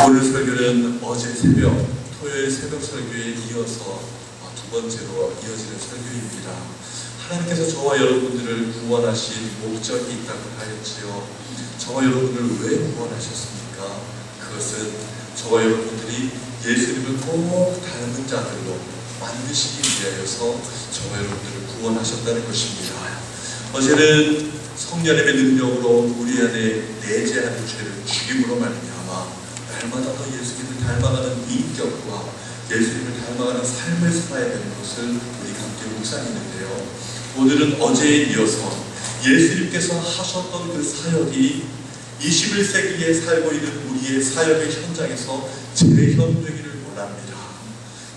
오늘 설교는 어제 새벽, 토요일 새벽 설교에 이어서 두 번째로 이어지는 설교입니다. 하나님께서 저와 여러분들을 구원하신 목적이 있다고 하였지요. 저와 여러분을 왜 구원하셨습니까? 그것은 저와 여러분들이 예수님을 꼭 닮은 자들로 만드시기 위하여서 저와 여러분들을 구원하셨다는 것입니다. 어제는 성령님의 능력으로 우리 안에 내재하는 죄를 죽임으로 말미암아 날마다 더 예수님을 닮아가는 인격과 예수님을 닮아가는 삶을 살아야 되는 것을 우리가 함께 묵상했는데요. 오늘은 어제에 이어서 예수님께서 하셨던 그 사역이 21세기에 살고 있는 우리의 사역의 현장에서 재현되기를 원합니다.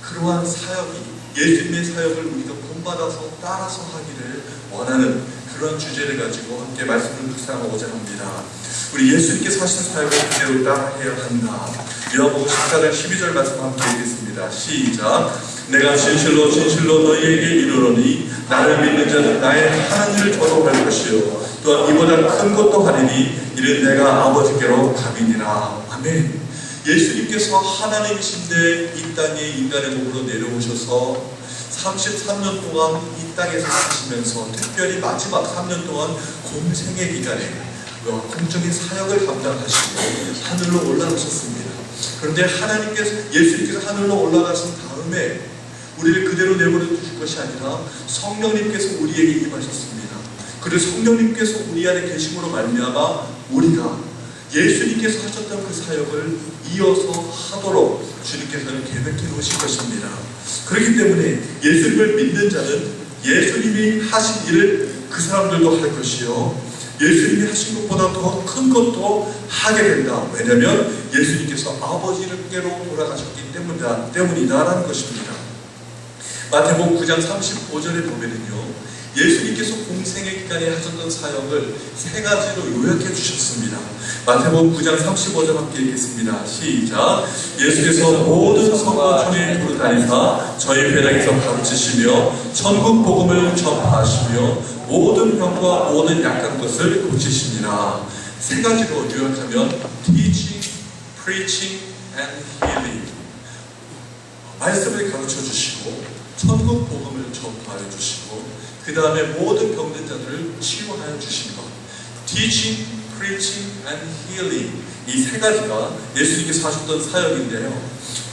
그러한 사역이 예수님의 사역을 우리가 본받아서 따라서 하기를 원하는 그런 주제를 가지고 함께 말씀을 묵상하고자 합니다. 우리 예수님께서 하신 사역을 그대로 따라해야 한다. 요한복음 14장 12절 말씀 함께 읽겠습니다. 시작. 내가 진실로 진실로 너희에게 이르노니 나를 믿는 자는 나의 하는 일을 저도 할 것이요 또한 이보다 큰 것도 하리니 이는 내가 아버지께로 가미니라. 아멘. 예수님께서 하나님이신데 이 땅에 인간의 몸으로 내려오셔서 33년 동안 이 땅에서 사시면서 특별히 마지막 3년 동안 공생의 기간에 공적인 사역을 감당하시고 하늘로 올라가셨습니다. 그런데 예수님께서 하늘로 올라가신 다음에 우리를 그대로 내버려 두실 것이 아니라 성령님께서 우리에게 임하셨습니다. 그래서 성령님께서 우리 안에 계심으로 말미암아 우리가 예수님께서 하셨던 그 사역을 이어서 하도록 주님께서는 계획해 놓으신 것입니다. 그렇기 때문에 예수님을 믿는 자는 예수님이 하신 일을 그 사람들도 할 것이요 예수님이 하신 것보다 더 큰 것도 하게 된다. 왜냐하면 예수님께서 아버지께로 돌아가셨기 때문이다라는 것입니다. 마태복음 9장 35절에 보면은요, 예수님께서 공생의 기간에 하셨던 사역을 세 가지로 요약해 주셨습니다. 마태복음 9장 35절 함께 읽겠습니다. 시작. 예수께서 모든 성읍촌에 두루 다니사 저희 회당에서 가르치시며 천국 복음을 전파하시며 모든 병과 모든 약한 것을 고치시니라. 세 가지로 요약하면 teaching, preaching, and healing. 말씀을 가르쳐 주시고 천국 복음을 전파해 주시고 그 다음에 모든 병든 자들을 치유하여 주신 것. teaching, preaching, and healing. 이 세 가지가 예수님께서 하셨던 사역인데요.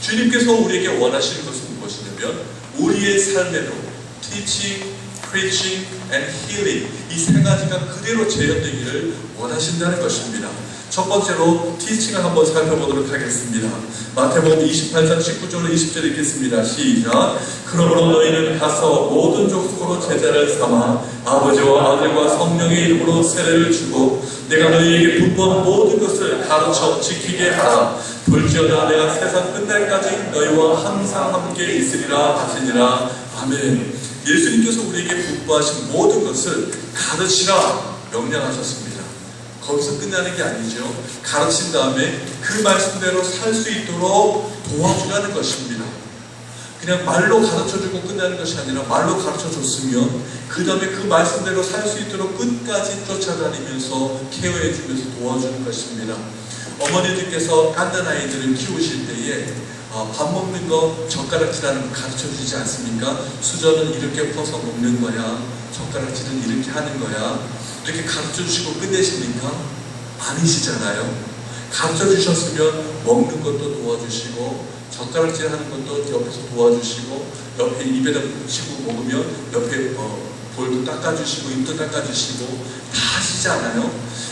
주님께서 우리에게 원하시는 것은 무엇이냐면 우리의 삶에도 teaching, preaching, and healing 이 세 가지가 그대로 재현되기를 원하신다는 것입니다. 첫 번째로 teaching을 한번 살펴보도록 하겠습니다. 마태복음 28장 19절로 20절 읽겠습니다. 시작. 그러므로 너희는 가서 모든 족속으로 제자를 삼아 아버지와 아들과 성령의 이름으로 세례를 주고 내가 너희에게 분부한 모든 것을 가르쳐 지키게 하라. 볼지어다 내가 세상 끝날까지 너희와 항상 함께 있으리라 하시니라. 아멘. 예수님께서 우리에게 분부하신 모든 것을 가르치라 명령하셨습니다. 거기서 끝나는 게 아니죠. 가르친 다음에 그 말씀대로 살 수 있도록 도와주라는 것입니다. 그냥 말로 가르쳐주고 끝나는 것이 아니라 말로 가르쳐줬으면 그 다음에 그 말씀대로 살 수 있도록 끝까지 쫓아다니면서 케어해주면서 도와주는 것입니다. 어머니들께서 깐난 아이들을 키우실 때에 밥 먹는 거 젓가락질하는 거 가르쳐주지 않습니까? 수저는 이렇게 퍼서 먹는 거야. 젓가락질은 이렇게 하는 거야. 이렇게 가르쳐주시고 끝내십니까? 아니시잖아요. 가르쳐주셨으면 먹는 것도 도와주시고 젓가락질 하는 것도 옆에서 도와주시고 옆에 입에다 묻히고 먹으면 옆에 볼도 닦아주시고 입도 닦아주시고 다 하시잖아요.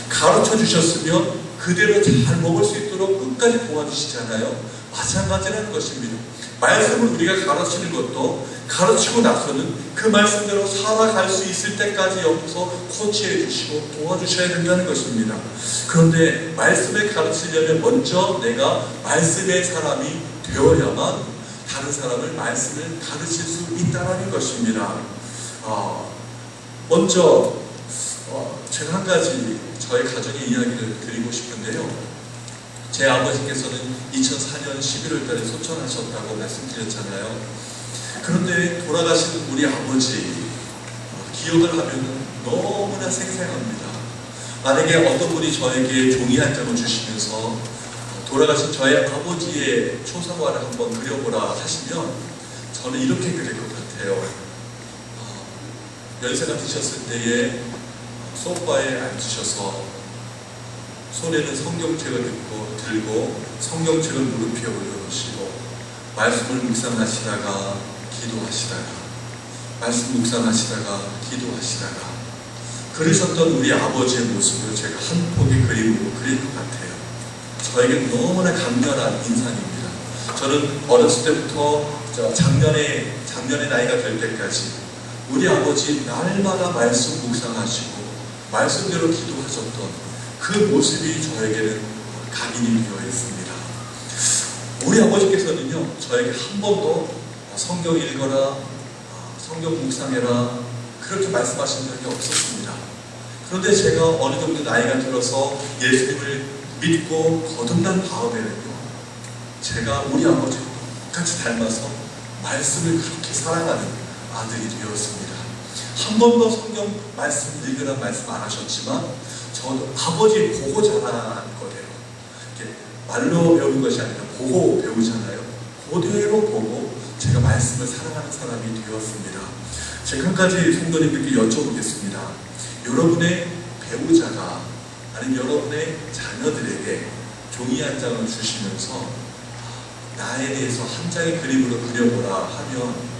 가르쳐주셨으면 그대로 잘 먹을 수 있도록 끝까지 도와주시잖아요. 마찬가지라는 것입니다. 말씀을 우리가 가르치는 것도 가르치고 나서는 그 말씀대로 살아갈 수 있을 때까지 옆에서 코치해 주시고 도와주셔야 된다는 것입니다. 그런데 말씀을 가르치려면 먼저 내가 말씀의 사람이 되어야만 다른 사람을 말씀을 가르칠 수 있다는 것입니다. 먼저 제가 한 가지 저의 가정의 이야기를 드리고 싶은데요. 제 아버지께서는 2004년 11월 달에 소천하셨다고 말씀드렸잖아요. 그런데 돌아가신 우리 아버지 기억을 하면 너무나 생생합니다. 만약에 어떤 분이 저에게 종이 한 장을 주시면서 돌아가신 저의 아버지의 초상화를 한번 그려보라 하시면 저는 이렇게 그릴 것 같아요. 연세가 드셨을 때에 소파에 앉으셔서 손에는 성경책을 들고 성경책을 무릎 위에 올려놓으시고 말씀을 묵상하시다가 기도하시다가 말씀 묵상하시다가 기도하시다가 그러셨던 우리 아버지의 모습을 제가 한 폭의 그림으로 그릴 것 같아요. 저에게 너무나 강렬한 인상입니다. 저는 어렸을 때부터 작년에 나이가 될 때까지 우리 아버지 날마다 말씀 묵상하시고 말씀대로 기도하셨던 그 모습이 저에게는 각인이 되어 있습니다. 우리 아버지께서는요, 저에게 한 번도 성경 읽어라, 성경 묵상해라 그렇게 말씀하신 적이 없었습니다. 그런데 제가 어느 정도 나이가 들어서 예수님을 믿고 거듭난 다음에는요, 제가 우리 아버지와 똑같이 닮아서 말씀을 그렇게 사랑하는 아들이 되었습니다. 한 번도 성경 말씀 읽으라 말씀 안 하셨지만 저도 아버지 보고 자란 거예요. 이렇게 말로 배우는 것이 아니라 보고 배우잖아요. 그대로 보고 제가 말씀을 사랑하는 사람이 되었습니다. 제가 한 가지 성도님들께 여쭤보겠습니다. 여러분의 배우자가 아니면 여러분의 자녀들에게 종이 한 장을 주시면서 나에 대해서 한 장의 그림으로 그려보라 하면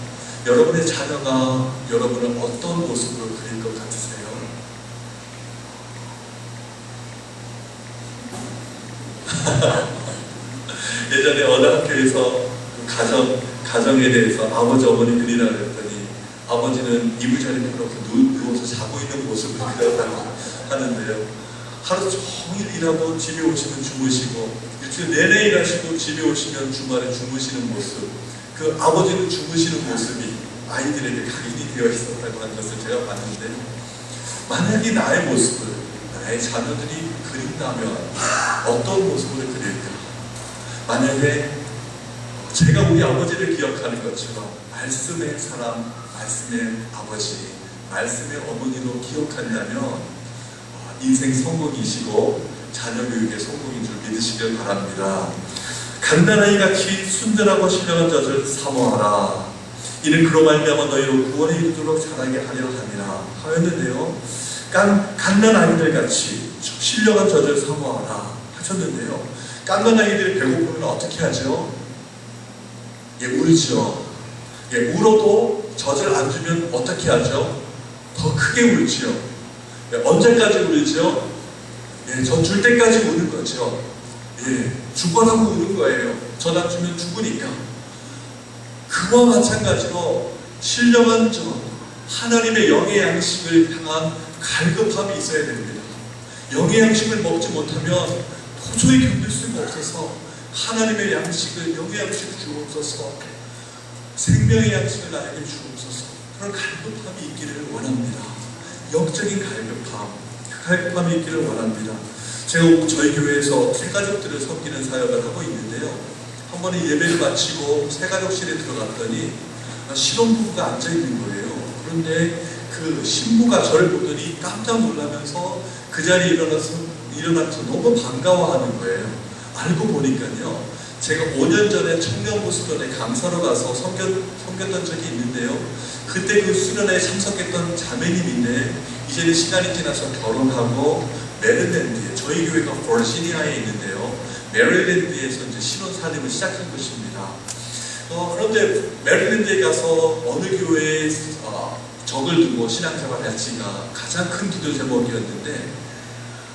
여러분의 자녀가 여러분을 어떤 모습으로 그릴 것 같으세요? 예전에 어느 학교에서 가정에 대해서 아버지 어머니 그리라 그랬더니 아버지는 이불자리 펴놓고 누워서 자고 있는 모습을 그렸다고 하는데요. 하루 종일 일하고 집에 오시면 주무시고 일주일 내내 일하시고 집에 오시면 주말에 주무시는 모습, 그 아버지는 주무시는 모습이 아이들에게 각인이 되어 있었다고 하는 것을 제가 봤는데, 만약에 나의 모습을 나의 자녀들이 그린다면 어떤 모습으로 그릴까? 만약에 제가 우리 아버지를 기억하는 것처럼 말씀의 사람, 말씀의 아버지, 말씀의 어머니로 기억한다면 인생 성공이시고 자녀 교육의 성공인 줄 믿으시길 바랍니다. 간단하이 같이 순전하고 신령한 젖을 사모하라. 이는 그로 말미암아 너희로 구원에 이르도록 자라게 하려 함이라 하였는데요. 갓난 아이들 같이 신령한 젖을 사모하라 하셨는데요. 갓난 아이들이 배고프면 어떻게 하죠? 울죠. 울어도 젖을 안 주면 어떻게 하죠? 더 크게 울지요. 언제까지 울죠? 젖 줄 때까지 우는 거죠. 죽어라고 우는 거예요. 젖 안 주면 죽으니까. 그와 마찬가지로 신령한 젖, 하나님의 영의 양식을 향한 갈급함이 있어야 됩니다. 영의 양식을 먹지 못하면 도저히 견딜 수가 없어서 하나님의 양식을, 영의 양식을 주옵소서, 생명의 양식을 나에게 주옵소서, 그런 갈급함이 있기를 원합니다. 영적인 갈급함, 그 갈급함이 있기를 원합니다. 제가 저희 교회에서 새가족들을 섬기는 사역을 하고 있는데요. 한 번에 예배를 마치고 새가족실에 들어갔더니 신혼부부가 앉아있는 거예요. 그런데 그 신부가 저를 보더니 깜짝 놀라면서 그 자리에 일어나서 너무 반가워하는 거예요. 알고 보니까요, 제가 5년 전에 청년부수련회 강사로 가서 섬겼던 적이 있는데요. 그때 그 수련회에 참석했던 자매님인데 이제는 시간이 지나서 결혼하고 메릴랜드에, 저희 교회가 버지니아에 있는데요, 메릴랜드에서 이제 신혼살림을 시작한 것입니다. 그런데 메릴랜드에 가서 어느 교회에 적을 두고 신앙생활 할지가 가장 큰 두들 제목이었는데,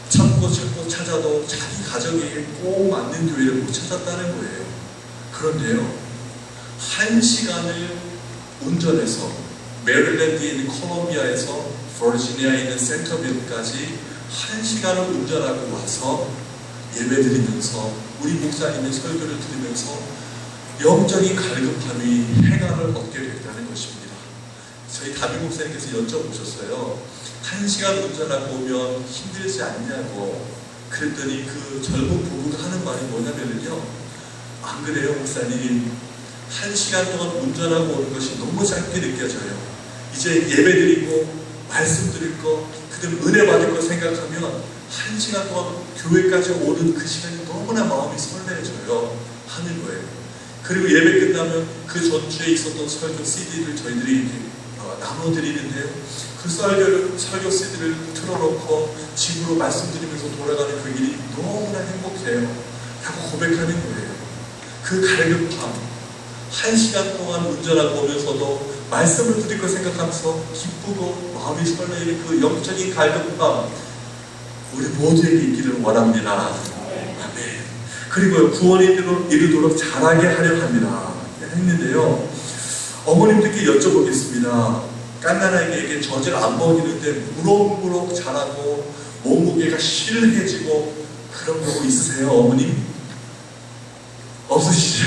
찾고 찾아도 자기 가정에게 꼭 맞는 교회를 못 찾았다는 거예요. 그런데요, 1시간을 운전해서 메릴랜드에 있는 콜롬비아에서 버지니아에 있는 센터빌까지 1시간을 운전하고 와서 예배드리면서 우리 목사님의 설교를 들으면서 영적인 갈급함이 행함을 얻게 됐다는 것입니다. 저희 다비 목사님께서 여쭤보셨어요. 1시간 운전하고 오면 힘들지 않냐고. 그랬더니 그 젊은 부부가 하는 말이 뭐냐면요, 안 그래요 목사님, 1시간 동안 운전하고 오는 것이 너무 짧게 느껴져요. 이제 예배드리고 말씀 드릴 거, 그들 은혜 받을 거 생각하면 1시간 동안 교회까지 오는 그 시간이 너무 너무나 마음이 설레져요 하는 거예요. 그리고 예배 끝나면 그 전주에 있었던 설교 CD를 저희들이 이렇게 나눠드리는데요. 그 설교 CD를 틀어놓고 집으로 말씀드리면서 돌아가는 그 일이 너무나 행복해요 라고 고백하는 거예요. 그 갈급 밤 1시간 동안 운전하고 오면서도 말씀을 드릴 걸 생각하면서 기쁘고 마음이 설레는 그 영적인 갈급 밤 우리 모두에게 있기를 원합니다. 아멘. 그리고 구원에 이르도록 잘하게 하려 합니다 했는데요. 어머님들께 여쭤보겠습니다. 깐나나에게 젖을 안 먹이는데 무럭무럭 자라고 몸무게가 실해지고 그런 경우 있으세요? 어머님? 없으시죠?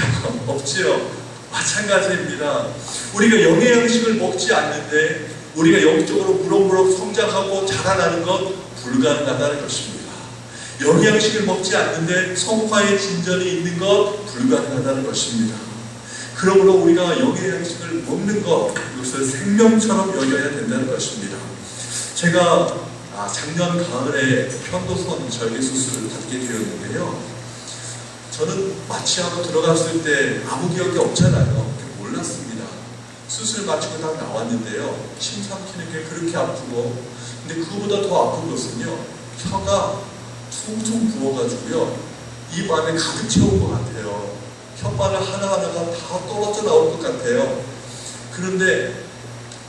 없지요? 마찬가지입니다. 우리가 영의 양식을 먹지 않는데 우리가 영적으로 무럭무럭 성장하고 자라나는 건 불가능하다는 것입니다. 영의 양식을 먹지 않는데 성화의 진전이 있는 것 불가능하다는 것입니다. 그러므로 우리가 영의 양식을 먹는 것, 이것을 생명처럼 여겨야 된다는 것입니다. 제가 작년 가을에 편도선 절개 수술을 받게 되었는데요. 저는 마취하고 들어갔을 때 아무 기억이 없잖아요. 몰랐습니다. 수술 마치고 딱 나왔는데요. 침 삼키는 게 그렇게 아프고, 근데 그거보다 더 아픈 것은요, 혀가 퉁퉁 부어가지고요, 입 안에 가득 채운 것 같아요. 혓바늘 하나하나가 다 떨어져 나올 것 같아요. 그런데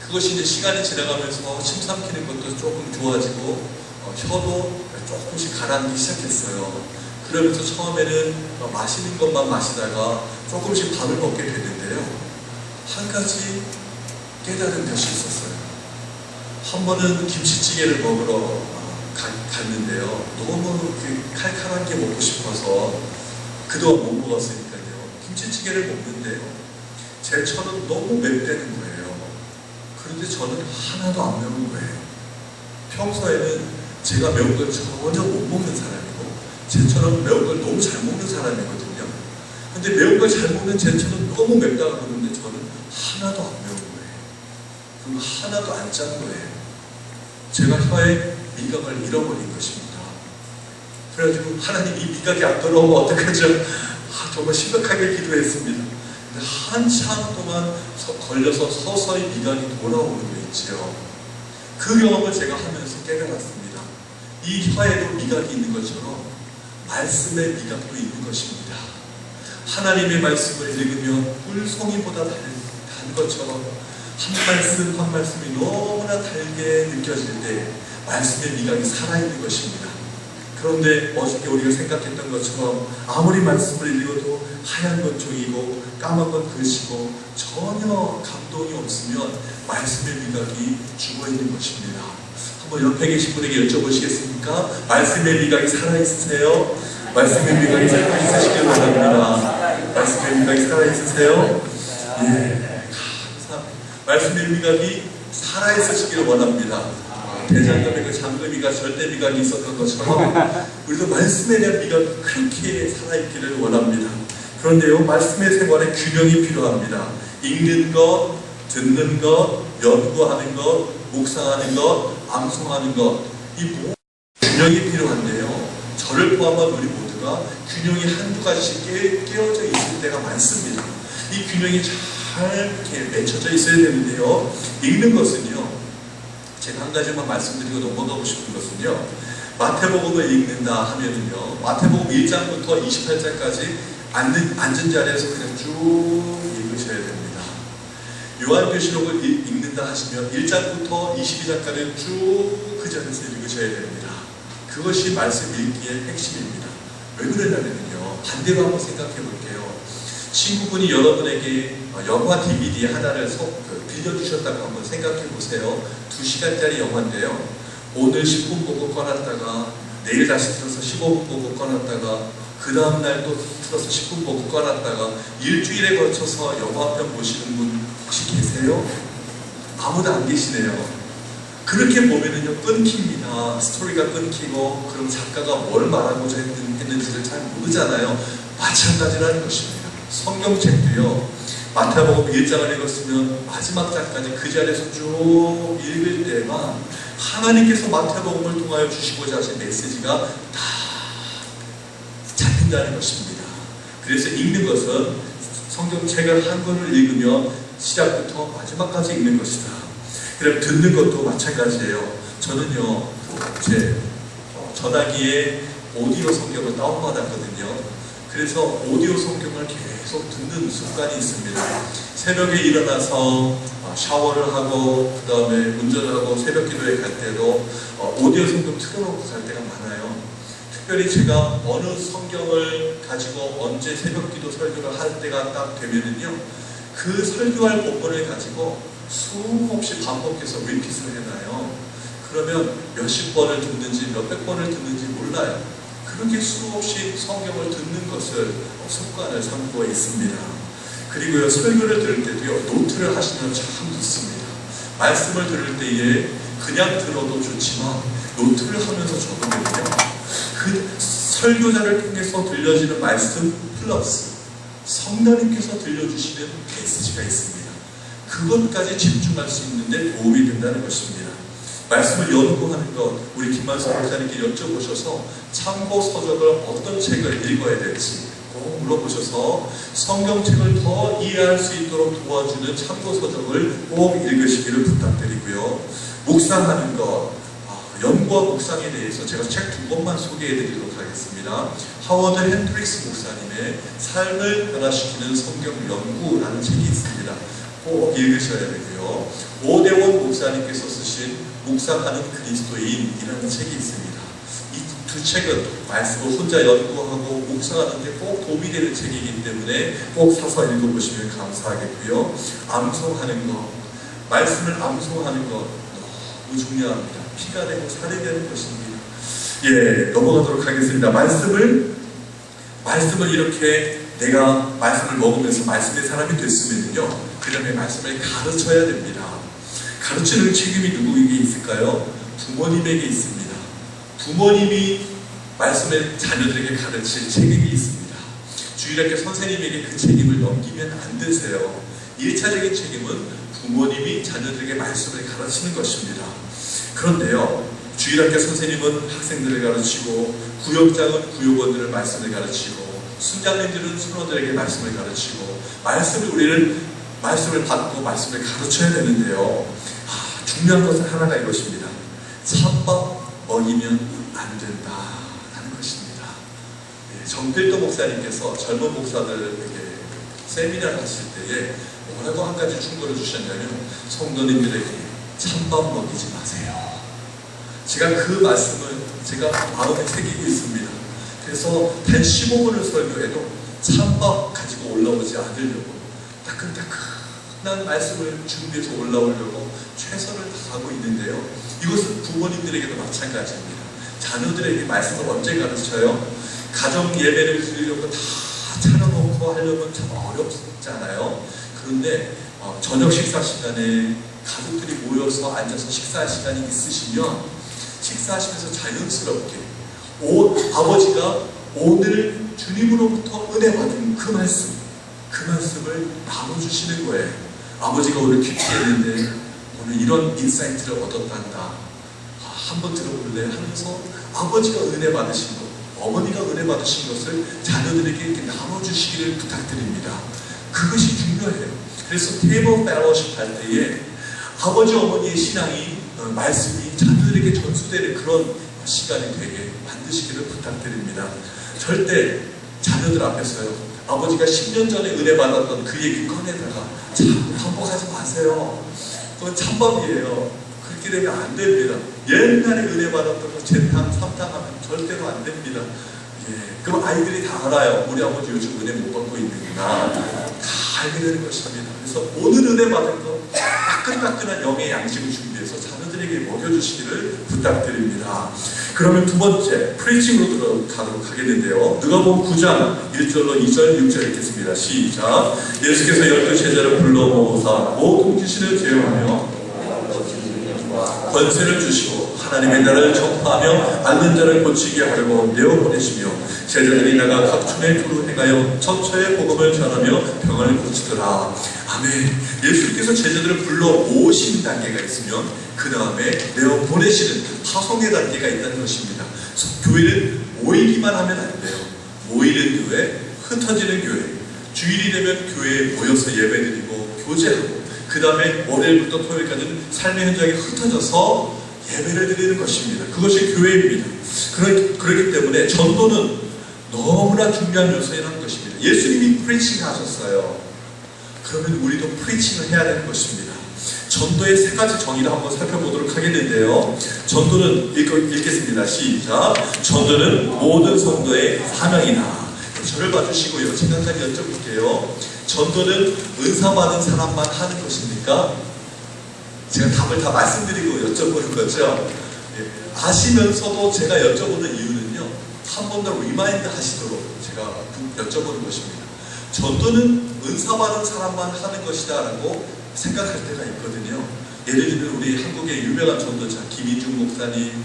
그것이 이제 시간이 지나가면서 침 삼키는 것도 조금 좋아지고 혀도 조금씩 가라앉기 시작했어요. 그러면서 처음에는 마시는 것만 마시다가 조금씩 밥을 먹게 됐는데요. 한 가지 깨달은 것이 있었어요. 한 번은 김치찌개를 먹으러 갔는데요. 너무 칼칼한 게 먹고 싶어서 그동안 못 먹었으니까요. 김치찌개를 먹는데요. 제 처는 너무 맵다는 거예요. 그런데 저는 하나도 안 매운 거예요. 평소에는 제가 매운 걸 전혀 못 먹는 사람이고 제처럼 매운 걸 너무 잘 먹는 사람이거든요. 근데 매운 걸 잘 먹는 제처는 너무 맵다고 그러는데 저는 하나도 안 매운 거예요. 그리고 하나도 안 짠 거예요. 제가 혀에 미각을 잃어버린 것입니다. 그래가지고 하나님 이 미각이 안 돌아오면 어떡하죠? 정말 심각하게 기도했습니다. 근데 한참 동안 걸려서 서서히 미각이 돌아오는 게 있지요. 그 경험을 제가 하면서 깨달았습니다. 이 혀에도 미각이 있는 것처럼 말씀의 미각도 있는 것입니다. 하나님의 말씀을 읽으면 꿀송이보다 단 것처럼 한 말씀 한 말씀이 너무나 달게 느껴질 때 말씀의 미각이 살아있는 것입니다. 그런데 어저께 우리가 생각했던 것처럼 아무리 말씀을 읽어도 하얀 건 종이고 까만 건 글씨고 전혀 감동이 없으면 말씀의 미각이 죽어있는 것입니다. 한번 옆에 계신 분에게 여쭤보시겠습니까? 말씀의 미각이 살아있으세요? 말씀의 미각이 살아있으시길 바랍니다. 말씀의 미각이 살아있으세요? 예, 항상 말씀의 미각이 살아있으시길 원합니다. 대장금의 그 장금이가 절대 미각이 있었던 것처럼 우리도 말씀에 대한 미각이 그렇게 살아있기를 원합니다. 그런데요, 말씀의 생활에 균형이 필요합니다. 읽는 것, 듣는 것, 연구하는 것, 묵상하는 것, 암송하는 것, 이 모든 균형이 필요한데요. 저를 포함한 우리 모두가 균형이 한두 가지씩 깨어져 있을 때가 많습니다. 이 균형이 잘 이렇게 맺혀져 있어야 되는데요. 읽는 것은요, 제가 한 가지만 말씀드리고 넘어가고 싶은 것은요, 마태복음을 읽는다 하면은요, 마태복음 1장부터 28장까지 앉은 자리에서 그냥 쭉 읽으셔야 됩니다. 요한계시록을 읽는다 하시면 1장부터 22장까지 쭉 그 자리에서 읽으셔야 됩니다. 그것이 말씀 읽기의 핵심입니다. 왜 그러냐면요, 반대로 한번 생각해 볼게요. 친구분이 여러분에게 영화 DVD 하나를 빌려주셨다고 한번 생각해 보세요. 2시간짜리 영화인데요. 오늘 10분 보고 꺼놨다가 내일 다시 틀어서 15분 보고 꺼놨다가 그 다음날 또 틀어서 10분 보고 꺼놨다가 일주일에 걸쳐서 영화 한 편 보시는 분 혹시 계세요? 아무도 안 계시네요. 그렇게 보면은요, 끊깁니다. 스토리가 끊기고, 그럼 작가가 뭘 말하고자 했는지를 잘 모르잖아요. 마찬가지라는 것입니다. 성경책도요, 마태복음 1장을 읽었으면 마지막 장까지 그 자리에서 쭉 읽을 때만 하나님께서 마태복음을 통하여 주시고자 하신 메시지가 다 잡힌다는 읽는다는 것입니다. 그래서 읽는 것은 성경책을 한 권을 읽으며 시작부터 마지막까지 읽는 것이다. 그럼 듣는 것도 마찬가지예요. 저는요, 제 전화기에 오디오 성경을 다운받았거든요. 그래서 오디오 성경을 계속 듣는 습관이 있습니다. 새벽에 일어나서 샤워를 하고 그 다음에 운전을 하고 새벽 기도에 갈 때도 오디오 성경 틀어놓고 갈 때가 많아요. 특별히 제가 어느 성경을 가지고 언제 새벽 기도 설교를 할 때가 딱 되면은요, 그 설교할 본문을 가지고 수없이 반복해서 리핏을 해놔요. 그러면 몇십 번을 듣는지 몇백 번을 듣는지 몰라요. 그렇게 수없이 성경을 듣는 것을 습관을 삼고 있습니다. 그리고요, 설교를 들을 때도요, 노트를 하시면 참 좋습니다. 말씀을 들을 때에 그냥 들어도 좋지만 노트를 하면서 적으면요, 그 설교자를 통해서 들려지는 말씀 플러스 성령님께서 들려주시는 메시지가 있습니다. 그것까지 집중할 수 있는데 도움이 된다는 것입니다. 말씀을 연구하는 것, 우리 김만수 목사님께 여쭤보셔서 참고 서적을 어떤 책을 읽어야 될지 꼭 물어보셔서 성경책을 더 이해할 수 있도록 도와주는 참고 서적을 꼭 읽으시기를 부탁드리고요. 묵상하는 것, 연구와 묵상에 대해서 제가 책 2권만 소개해 드리도록 하겠습니다. 하워드 핸드릭스 목사님의 삶을 변화시키는 성경 연구라는 책이 있습니다. 꼭 읽으셔야 되고요. 오대원 목사님께서 쓰신 묵상하는 그리스도인이라는 책이 있습니다. 이 두 책은 말씀을 혼자 연구하고 묵상하는 데 꼭 도움이 되는 책이기 때문에 꼭 사서 읽어보시면 감사하겠고요. 암송하는 것, 말씀을 암송하는 것 너무 중요합니다. 피가 되고 살이 되는 것입니다. 예, 넘어가도록 하겠습니다. 말씀을 이렇게 내가 말씀을 먹으면서 말씀의 사람이 됐으면요, 그 다음에 말씀을 가르쳐야 됩니다. 가르치는 책임이 누구에게 있을까요? 부모님에게 있습니다. 부모님이 말씀을 자녀들에게 가르칠 책임이 있습니다. 주일학교 선생님에게 그 책임을 넘기면 안 되세요. 1차적인 책임은 부모님이 자녀들에게 말씀을 가르치는 것입니다. 그런데요, 주일학교 선생님은 학생들을 가르치고, 구역장은 구역원들을 말씀을 가르치고, 순장님들은 순원들에게 말씀을 가르치고, 우리는 말씀을 받고 말씀을 가르쳐야 되는데요, 중요한 것은 하나가 이것입니다. 찬밥 먹이면 안 된다라는 것입니다. 정필도 목사님께서 젊은 목사들에게 세미나를 하실 때에 뭐라고 한 가지 충고를 주셨냐면, 성도님들에게 찬밥 먹이지 마세요. 제가 그 말씀을 제가 마음에 새기고 있습니다. 그래서 단 15분을 설교해도 찬밥 가지고 올라오지 않으려고 따끈따끈한 말씀을 준비해서 올라오려고 최선을 다하고 있는데요, 이것은 부모님들에게도 마찬가지입니다. 자녀들에게 말씀을 언제 가르쳐요? 가정 예배를 드리려고 다 차려놓고 하려면 참 어렵잖아요. 그런데 저녁 식사 시간에 가족들이 모여서 앉아서 식사할 시간이 있으시면 식사하시면서 자연스럽게 아버지가 오늘 주님으로부터 은혜 받은 그 말씀을 나눠주시는 거예요. 아버지가 오늘 큐티했는데 오늘 이런 인사이트를 얻었단다. 한번 들어볼래? 하면서 아버지가 은혜 받으신 것, 어머니가 은혜 받으신 것을 자녀들에게 이렇게 나눠주시기를 부탁드립니다. 그것이 중요해요. 그래서 테이블 펠로십 할 때에 아버지 어머니의 신앙이 말씀이 자녀들에게 전수되는 그런 시간이 되게 만드시기를 부탁드립니다. 절대 자녀들 앞에서요, 아버지가 10년 전에 은혜 받았던 그 얘기 꺼내다가 참 반복하지 마세요. 그건 찬밥이에요. 그렇게 되면 안 됩니다. 옛날에 은혜 받았던 거 재탕, 삼탕하면 절대로 안 됩니다. 예, 그럼 아이들이 다 알아요. 우리 아버지 요즘 은혜 못 받고 있는구나. 다 알게 되는 것입니다. 그래서 오늘 은혜 받은 거 따끈따끈한 영의 양식을 준비해서 자녀들에게 먹여주시기를 부탁드립니다. 그러면 두 번째, 프리칭으로 들어가도록 하겠는데요. 누가복음 9장 1절로 2절, 6절 읽겠습니다. 시작. 예수께서 12 제자를 불러 모으사 모든 귀신을 제어하며 권세를 주시고 하나님의 나라를 전파하며 앓는 자를 고치게 하려고 내어보내시며 제자들이 나가 각 촌에 두루 행하여 천처의 복음을 전하며 병을 고치더라. 아멘. 예수께서 제자들을 불러 모으시는 단계가 있으면 그 다음에 내어보내시는 파송의 단계가 있다는 것입니다. 교회는 모이기만 하면 안 돼요. 모이는 교회, 흩어지는 교회, 주일이 되면 교회에 모여서 예배드리고 교제하고 그 다음에 월요일부터 토요일까지는 삶의 현장에 흩어져서 예배를 드리는 것입니다. 그것이 교회입니다. 그렇기 때문에 전도는 너무나 중요한 요소라는 것입니다. 예수님이 프리칭 하셨어요. 그러면 우리도 프리칭을 해야 되는 것입니다. 전도의 세 가지 정의를 한번 살펴보도록 하겠는데요. 전도는 읽겠습니다. 시작. 전도는 모든 성도의 사명이다. 저를 봐주시고요. 제가 한 가지 여쭤볼게요. 전도는 은사 받은 사람만 하는 것입니까? 제가 답을 다 말씀드리고 여쭤보는 거죠. 아시면서도 제가 여쭤보는 이유는요, 한 번 더 리마인드 하시도록 제가 여쭤보는 것입니다. 전도는 은사 받은 사람만 하는 것이다 라고 생각할 때가 있거든요. 예를 들면 우리 한국의 유명한 전도자 김인중 목사님,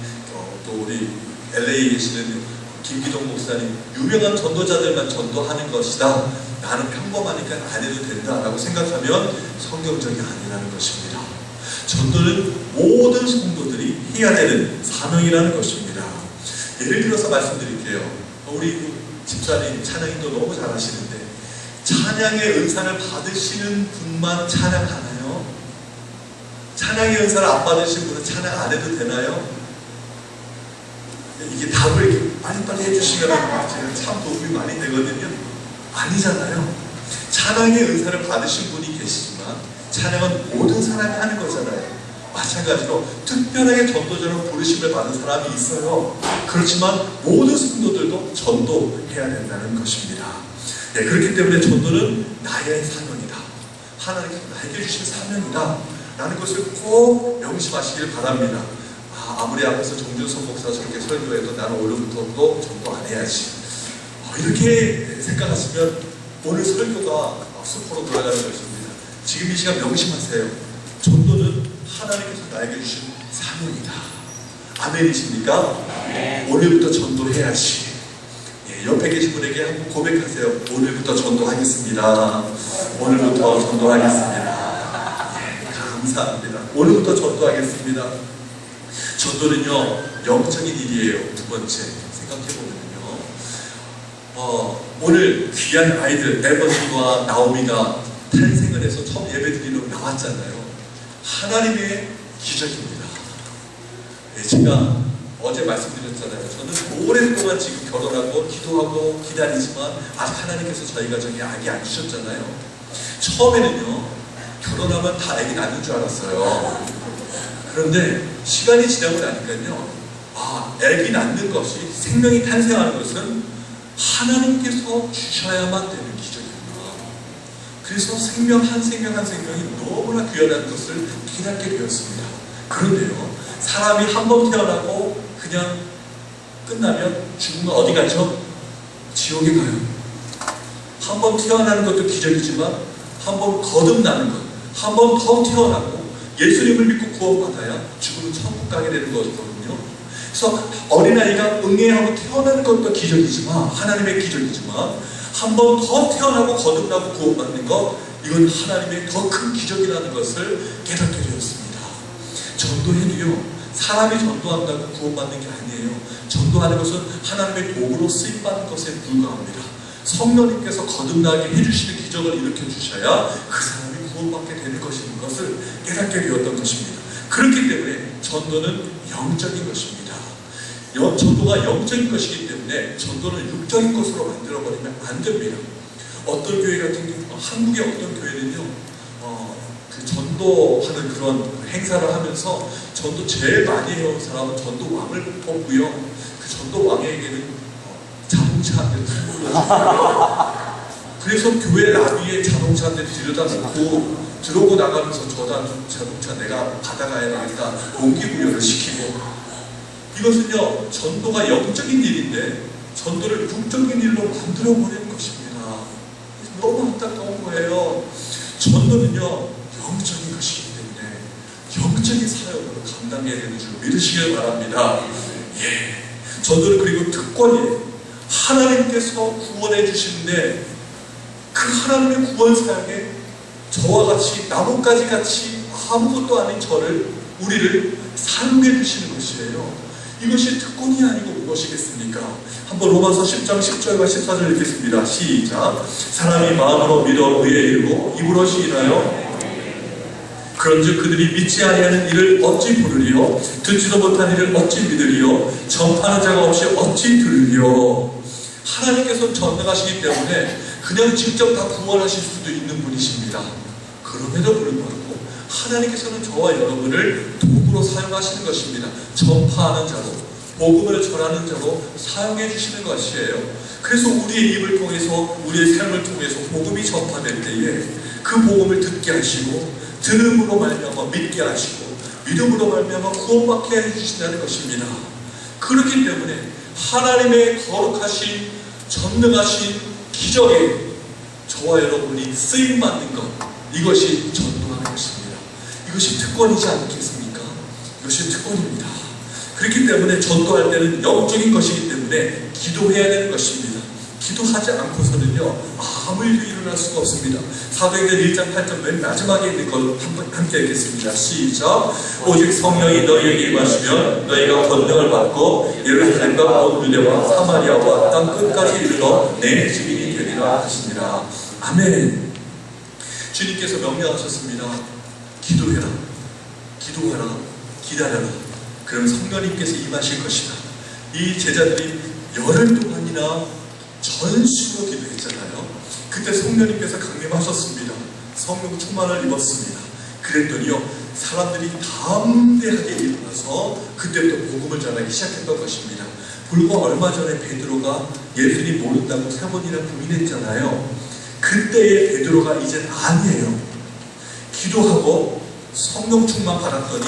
또 우리 LA에 계시는 김기동 목사님, 유명한 전도자들만 전도하는 것이다, 나는 평범하니까 안 해도 된다 라고 생각하면 성경적이 아니라는 것입니다. 전도는 모든 성도들이 해야 되는 사명이라는 것입니다. 예를 들어서 말씀드릴게요. 우리 집사님 찬양인도 너무 잘하시는데 찬양의 은사를 받으시는 분만 찬양하나요? 찬양의 은사를 안 받으신 분은 찬양 안 해도 되나요? 이게 답을 이렇게 빨리빨리 해주시면 제가 참 도움이 많이 되거든요. 아니잖아요. 찬양의 은사를 받으신 분이 계시지만 찬양은 모든 사람이 하는 거잖아요. 마찬가지로 특별하게 전도자로 부르심을 받은 사람이 있어요. 그렇지만 모든 성도들도 전도해야 된다는 것입니다. 그렇기 때문에 전도는 나의 사명이다, 하나님께서 나에게 주신 사명이다 라는 것을 꼭 명심하시길 바랍니다. 아무리 앞에서 정준선 목사 저렇게 설교해도 나는 오늘부터 전도 안 해야지, 이렇게 생각하시면 오늘 설교가 수포로 돌아가는 것입니다. 지금 이 시간 명심하세요. 전도는 하나님께서 나에게 주신 사명이다. 아멘이십니까? 네. 오늘부터 전도해야지. 옆에 계신 분에게 한번 고백하세요. 오늘부터 전도하겠습니다. 오늘부터 전도하겠습니다. 감사합니다. 오늘부터 전도하겠습니다. 전도는요, 영적인 일이에요. 두 번째, 생각해보면요. 오늘 귀한 아이들, 에버슨과 나오미가 탄생을 해서 처음 예배드리러 나왔잖아요. 하나님의 기적입니다. 제가 어제 말씀드렸잖아요. 저는 오랫동안 지금 결혼하고 기도하고 기다리지만 아직 하나님께서 저희 가정에 아기 안 주셨잖아요. 처음에는요, 결혼하면 다 아기 낳는 줄 알았어요. 그런데 시간이 지나고 나니까요, 아기 낳는 것이, 생명이 탄생하는 것은 하나님께서 주셔야만 되는 기적이구나. 그래서 생명 한 생명이 너무나 귀하다는 것을 깨닫게 되었습니다. 그런데요, 사람이 한 번 태어나고 그냥 끝나면 죽으면 어디 가죠? 지옥에 가요. 한 번 태어나는 것도 기적이지만 한 번 거듭나는 것, 한 번 더 태어나고 예수님을 믿고 구원받아야 죽으면 천국 가게 되는 거거든요. 그래서 어린아이가 응애하고 태어나는 것도 기적이지만, 하나님의 기적이지만, 한 번 더 태어나고 거듭나고 구원받는 것, 이건 하나님의 더 큰 기적이라는 것을 깨닫게 되었습니다. 전도해도요, 사람이 전도한다고 구원받는 게 아니에요. 전도하는 것은 하나님의 도구로 쓰임받는 것에 불과합니다. 성령님께서 거듭나게 해주시는 기적을 일으켜 주셔야 그 사람이 구원받게 되는 것을 깨닫게 되었던 것입니다. 그렇기 때문에 전도는 영적인 것입니다. 전도가 영적인 것이기 때문에 전도는 육적인 것으로 만들어버리면 안 됩니다. 어떤 교회 같은 경우, 한국의 어떤 교회는요, 그 전도하는 그런 행사를 하면서 전도 제일 많이 해온 사람은 전도왕을 뽑고요, 그 전도왕에게는 자동차 한 대 선물로 그래서 교회 라비에 자동차 한 대 들여다 놓고 들어오고 나가면서 자동차 내가 받아가야 되겠다 동기부여를 시키고, 이것은요, 전도가 영적인 일인데 전도를 육적인 일로 만들어버리는 것입니다. 너무 안타까운 거예요. 전도는요, 영적인 것이기 때문에 영적인 사역으로 감당해야 되는 줄 믿으시길 바랍니다. 전도는 그리고 특권이에요. 하나님께서 구원해 주시는데 그 하나님의 구원 사역에 저와 같이 나뭇가지 같이 아무것도 아닌 우리를 사용해 주시는 것이에요. 이것이 특권이 아니고 무엇이겠습니까? 한번 로마서 10장 10절과 14절 읽겠습니다. 시작. 사람이 마음으로 믿어 의에 이르고 입으로 시인하여 그런즉 그들이 믿지 아니하는 이를 어찌 부르리요? 듣지도 못한 이를 어찌 믿으리요? 전파하는 자가 없이 어찌 들으리요? 하나님께서 전능하시기 때문에 그냥 직접 다 구원하실 수도 있는 분이십니다. 그럼에도 불구하고 하나님께서는 저와 여러분을 도구로 사용하시는 것입니다. 전파하는 자로, 복음을 전하는 자로 사용해 주시는 것이에요. 그래서 우리의 입을 통해서, 우리의 삶을 통해서 복음이 전파될 때에 그 복음을 듣게 하시고, 들음으로 말미암아 믿게 하시고, 믿음으로 말미암아 구원받게 해주신다는 것입니다. 그렇기 때문에 하나님의 거룩하신, 전능하신 기적에 저와 여러분이 쓰임받는 것, 이것이 전도하는 것입니다. 이것이 특권이지 않겠습니까? 이것이 특권입니다. 그렇기 때문에 전도할 때는 영적인 것이기 때문에 기도해야 되는 것입니다. 기도하지 않고서는요, 아무 일도 일어날 수가 없습니다. 사도행전 1장 8절 맨 마지막에 있는 걸 함께 읽겠습니다. 시작. 오직 성령이 너희에게 임하시면 너희가 권능을 받고 예루살렘과 온 유대와 사마리아와 땅 끝까지 이르러 내 증인이 되리라 하시니라. 아멘. 주님께서 명령하셨습니다. 기도해라, 기도하라, 기다려라. 그럼 성령님께서 임하실 것이다. 이 제자들이 열흘 동안이나 전수로 기도했잖아요. 그때 성령님께서 강림하셨습니다. 성령 충만을 입었습니다. 그랬더니요, 사람들이 담대하게 일어나서 그때부터 복음을 전하기 시작했던 것입니다. 불과 얼마 전에 베드로가 예수님 모른다고 3번이나 부인했잖아요. 그때의 베드로가 이젠 아니에요. 기도하고 성령 충만 받았더니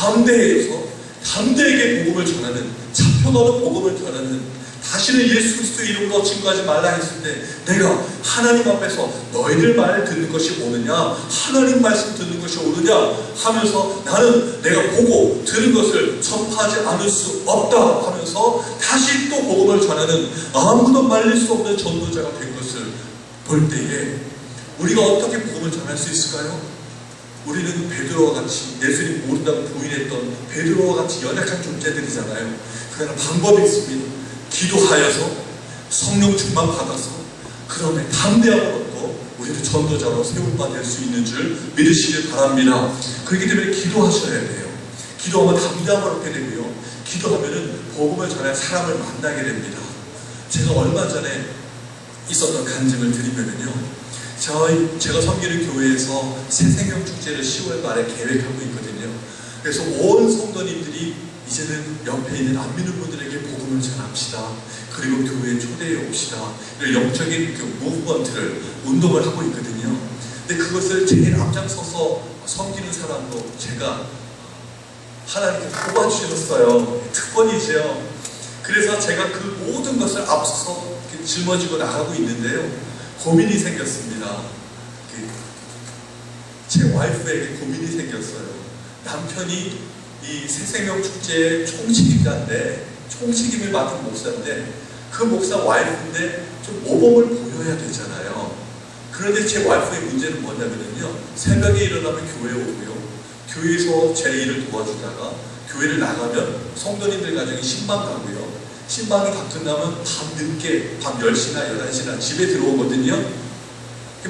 담대해져서 담대하게 복음을 전하는, 잡혀가는 복음을 전하는, 다시는 예수 그리스도 이름으로 증거하지 말라 했을 때 내가 하나님 앞에서 너희들 말 듣는 것이 옳으냐, 하나님 말씀 듣는 것이 옳으냐 하면서 나는 내가 보고 들은 것을 전파하지 않을 수 없다 하면서 다시 또 복음을 전하는, 아무도 말릴 수 없는 전도자가 된 것을 볼 때에 우리가 어떻게 복음을 전할 수 있을까요? 우리는 베드로와 같이 예수님 모른다고 부인했던 베드로와 같이 연약한 존재들이잖아요. 그러나 방법이 있습니다. 기도하여서 성령 충만 받아서 그 다음에 담대함을 얻고 우리를 전도자로 세움받을 수 있는 줄 믿으시길 바랍니다. 그렇기 때문에 기도하셔야 돼요. 기도하면 담대함을 얻게 되고요, 기도하면 복음을 전할 사람을 만나게 됩니다. 제가 얼마 전에 있었던 간증을 드리면요, 제가 섬기는 교회에서 새생명 축제를 10월 말에 계획하고 있거든요. 그래서 온 성도님들이 이제는 옆에 있는 안 믿는 분들에게 복음을 전합시다. 그리고 교회에 초대해 옵시다. 이런 영적인 그 무브먼트를, 운동을 하고 있거든요. 근데 그것을 제일 앞장서서 섬기는 사람도 제가 하나님께서 뽑아주셨어요. 특권이죠. 그래서 제가 그 모든 것을 앞서서 짊어지고 나가고 있는데요, 고민이 생겼습니다. 제 와이프에게 고민이 생겼어요. 남편이 이 새생명 축제의 총책임자인데, 총책임을 맡은 목사인데, 그 목사 와이프인데 좀 모범을 보여야 되잖아요. 그런데 제 와이프의 문제는 뭐냐면요, 새벽에 일어나면 교회에 오고요, 교회에서 제 일을 도와주다가 교회를 나가면 성도님들 가정에 신방 가고요, 신방이 다 끝나면 밤 늦게, 밤 10시나 11시나 집에 들어오거든요.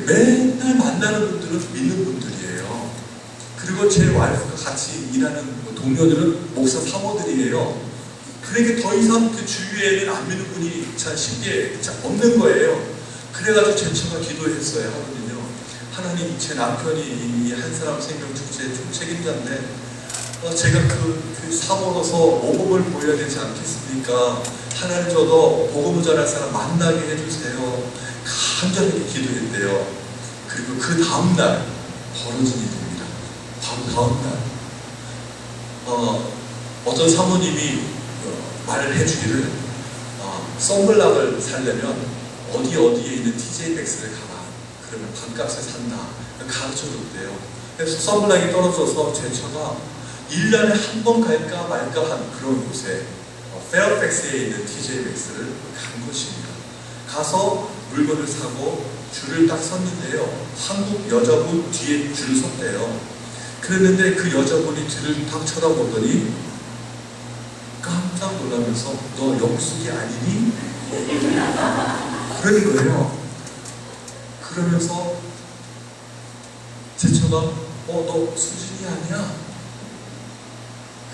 맨날 만나는 분들은 믿는 분들이에요. 그리고 제 와이프가 같이 일하는 동료들은 목사 사모들이에요. 그러니까 더 이상 그 주위에는 안 믿는 분이 잘 쉽게 없는 거예요. 그래가지고 제처가 기도했어요. 하거든요. 하나님, 제 남편이 이 한 사람 생명 축제의 총책임자인데 제가 그 사모로서 모범을 보여야 되지 않겠습니까? 하나님, 저도 복음을 전할 사람 만나게 해주세요. 간절하게 기도했대요. 그리고 그 다음날 벌어진 일입니다. 바로 다음날 어떤 사모님이 말을 해주기를 선글락을 사려면 어디에 있는 TJ백스를 가라. 그러면 반값에 산다. 가르쳐줬대요. 그래서 선글락이 떨어져서 제 처가 1년에 한 번 갈까 말까 한 그런 곳에 페어팩스에 있는 TJ백스를 간 것입니다. 가서 물건을 사고 줄을 딱 섰는데요, 한국 여자분 뒤에 줄을 섰대요. 그랬는데 그 여자분이 뒤를 딱 쳐다보더니 깜짝 놀라면서 너 영숙이 아니니? 그러는 거예요. 그러면서 제처가 너 수진이 아니야?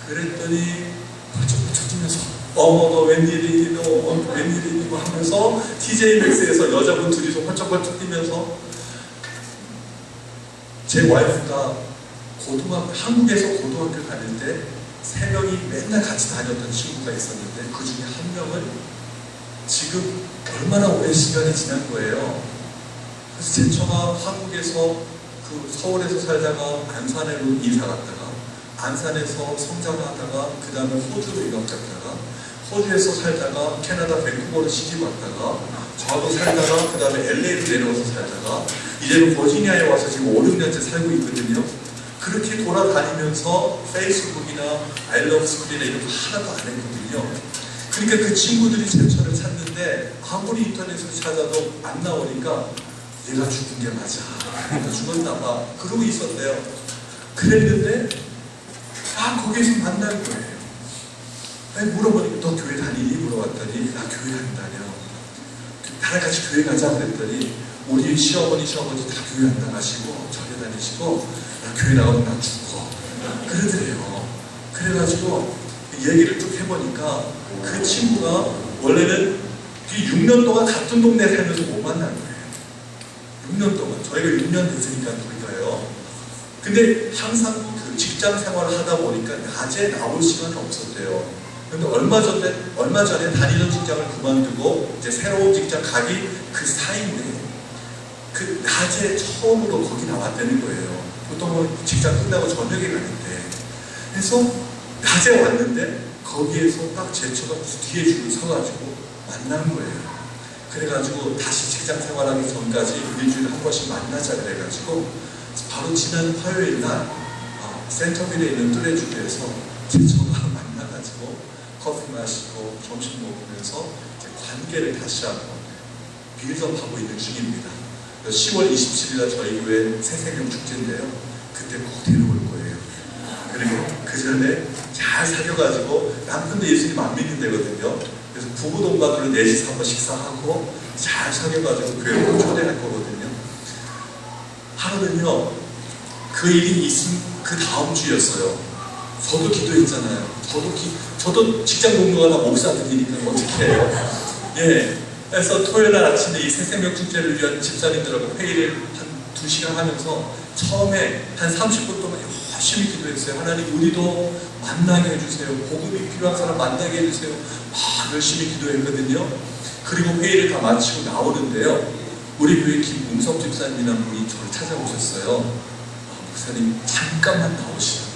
그랬더니 벌쩍벌쩍 뛰면서 어머 너 웬일이니? 너 웬일이니? 뭐 하면서 TJ 맥스에서 여자분 둘이서 벌쩍벌쩍 뛰면서 제 와이프가 한국에서 고등학교 다닐 때 3명이 맨날 같이 다녔던 친구가 있었는데 그 중에 한 명은 지금 얼마나 오랜 시간이 지난 거예요. 그래서 제처가 한국에서 서울에서 살다가 안산으로 이사 갔다가 안산에서 성장하다가 그 다음에 호주로 유학 갔다가 호주에서 살다가 캐나다 밴쿠버로 시집 왔다가 저도 살다가 그 다음에 LA로 내려와서 살다가 이제는 버지니아에 와서 지금 5, 6년째 살고 있거든요. 그렇게 돌아다니면서 페이스북이나 아이러브 스쿨이나 이런 거 하나도 안 했거든요. 그러니까 그 친구들이 제처를 찾는데 아무리 인터넷으로 찾아도 안 나오니까 얘가 죽은 게 맞아. 얘가 죽었나 봐. 그러고 있었대요. 그랬는데 거기에서 만난 거예요. 물어보니까 너 교회 다니니? 물어봤더니 나 교회 안 다녀. 나랑 같이 교회 가자 그랬더니 우리 시어머니 다 교회 안 나가시고 절에 다니시고 나 교회 나가면 나 죽어. 그러더래요. 그래가지고 얘기를 쭉 해보니까 그 친구가 원래는 6년 동안 같은 동네에 살면서 못 만난 거예요. 6년 동안. 저희가 6년 됐으니까 거기가요. 근데 항상 그 직장 생활을 하다 보니까 낮에 나올 시간이 없었대요. 근데 얼마 전에 다니던 직장을 그만두고 이제 새로운 직장 가기 그 사이인데 그 낮에 처음으로 거기 나왔다는 거예요. 보통은 직장 끝나고 저녁에 가는데. 그래서 낮에 왔는데 거기에서 딱 제처가 뒤에 줄을 서가지고 만난 거예요. 그래가지고 다시 직장 생활하기 전까지 일주일에 한 번씩 만나자 그래가지고 바로 지난 화요일 날 센터빌에 있는 뚜레주에서 제처가 만나가지고 커피 마시고 점심 먹으면서 이제 관계를 다시 한번 빌드업하고 있는 중입니다. 10월 27일날 저희 교회 새생명 축제인데요. 그때 꼭 데려올 거예요. 그리고 그 전에 잘 사귀어가지고 남편도 예수님 안 믿는 데거든요. 그래서 부부 동반으로 넷이서 한번 식사하고 잘 사귀어가지고 교회로 초대할 거거든요. 하루는요, 그 일이 있은 그 다음 주였어요. 저도 기도했잖아요. 저도 직장 동료가 목사들이니까 어떻게 해요? 예. 그래서 토요일 날 아침에 이 새생명 축제를 위한 집사님들하고 회의를 한 2시간 하면서 처음에 한 30분 동안 열심히 기도했어요. 하나님 우리도 만나게 해주세요. 복음이 필요한 사람 만나게 해주세요. 열심히 기도했거든요. 그리고 회의를 다 마치고 나오는데요. 우리 교회 김웅석 집사님이라는 분이 저를 찾아오셨어요. 목사님 잠깐만 나오시라고.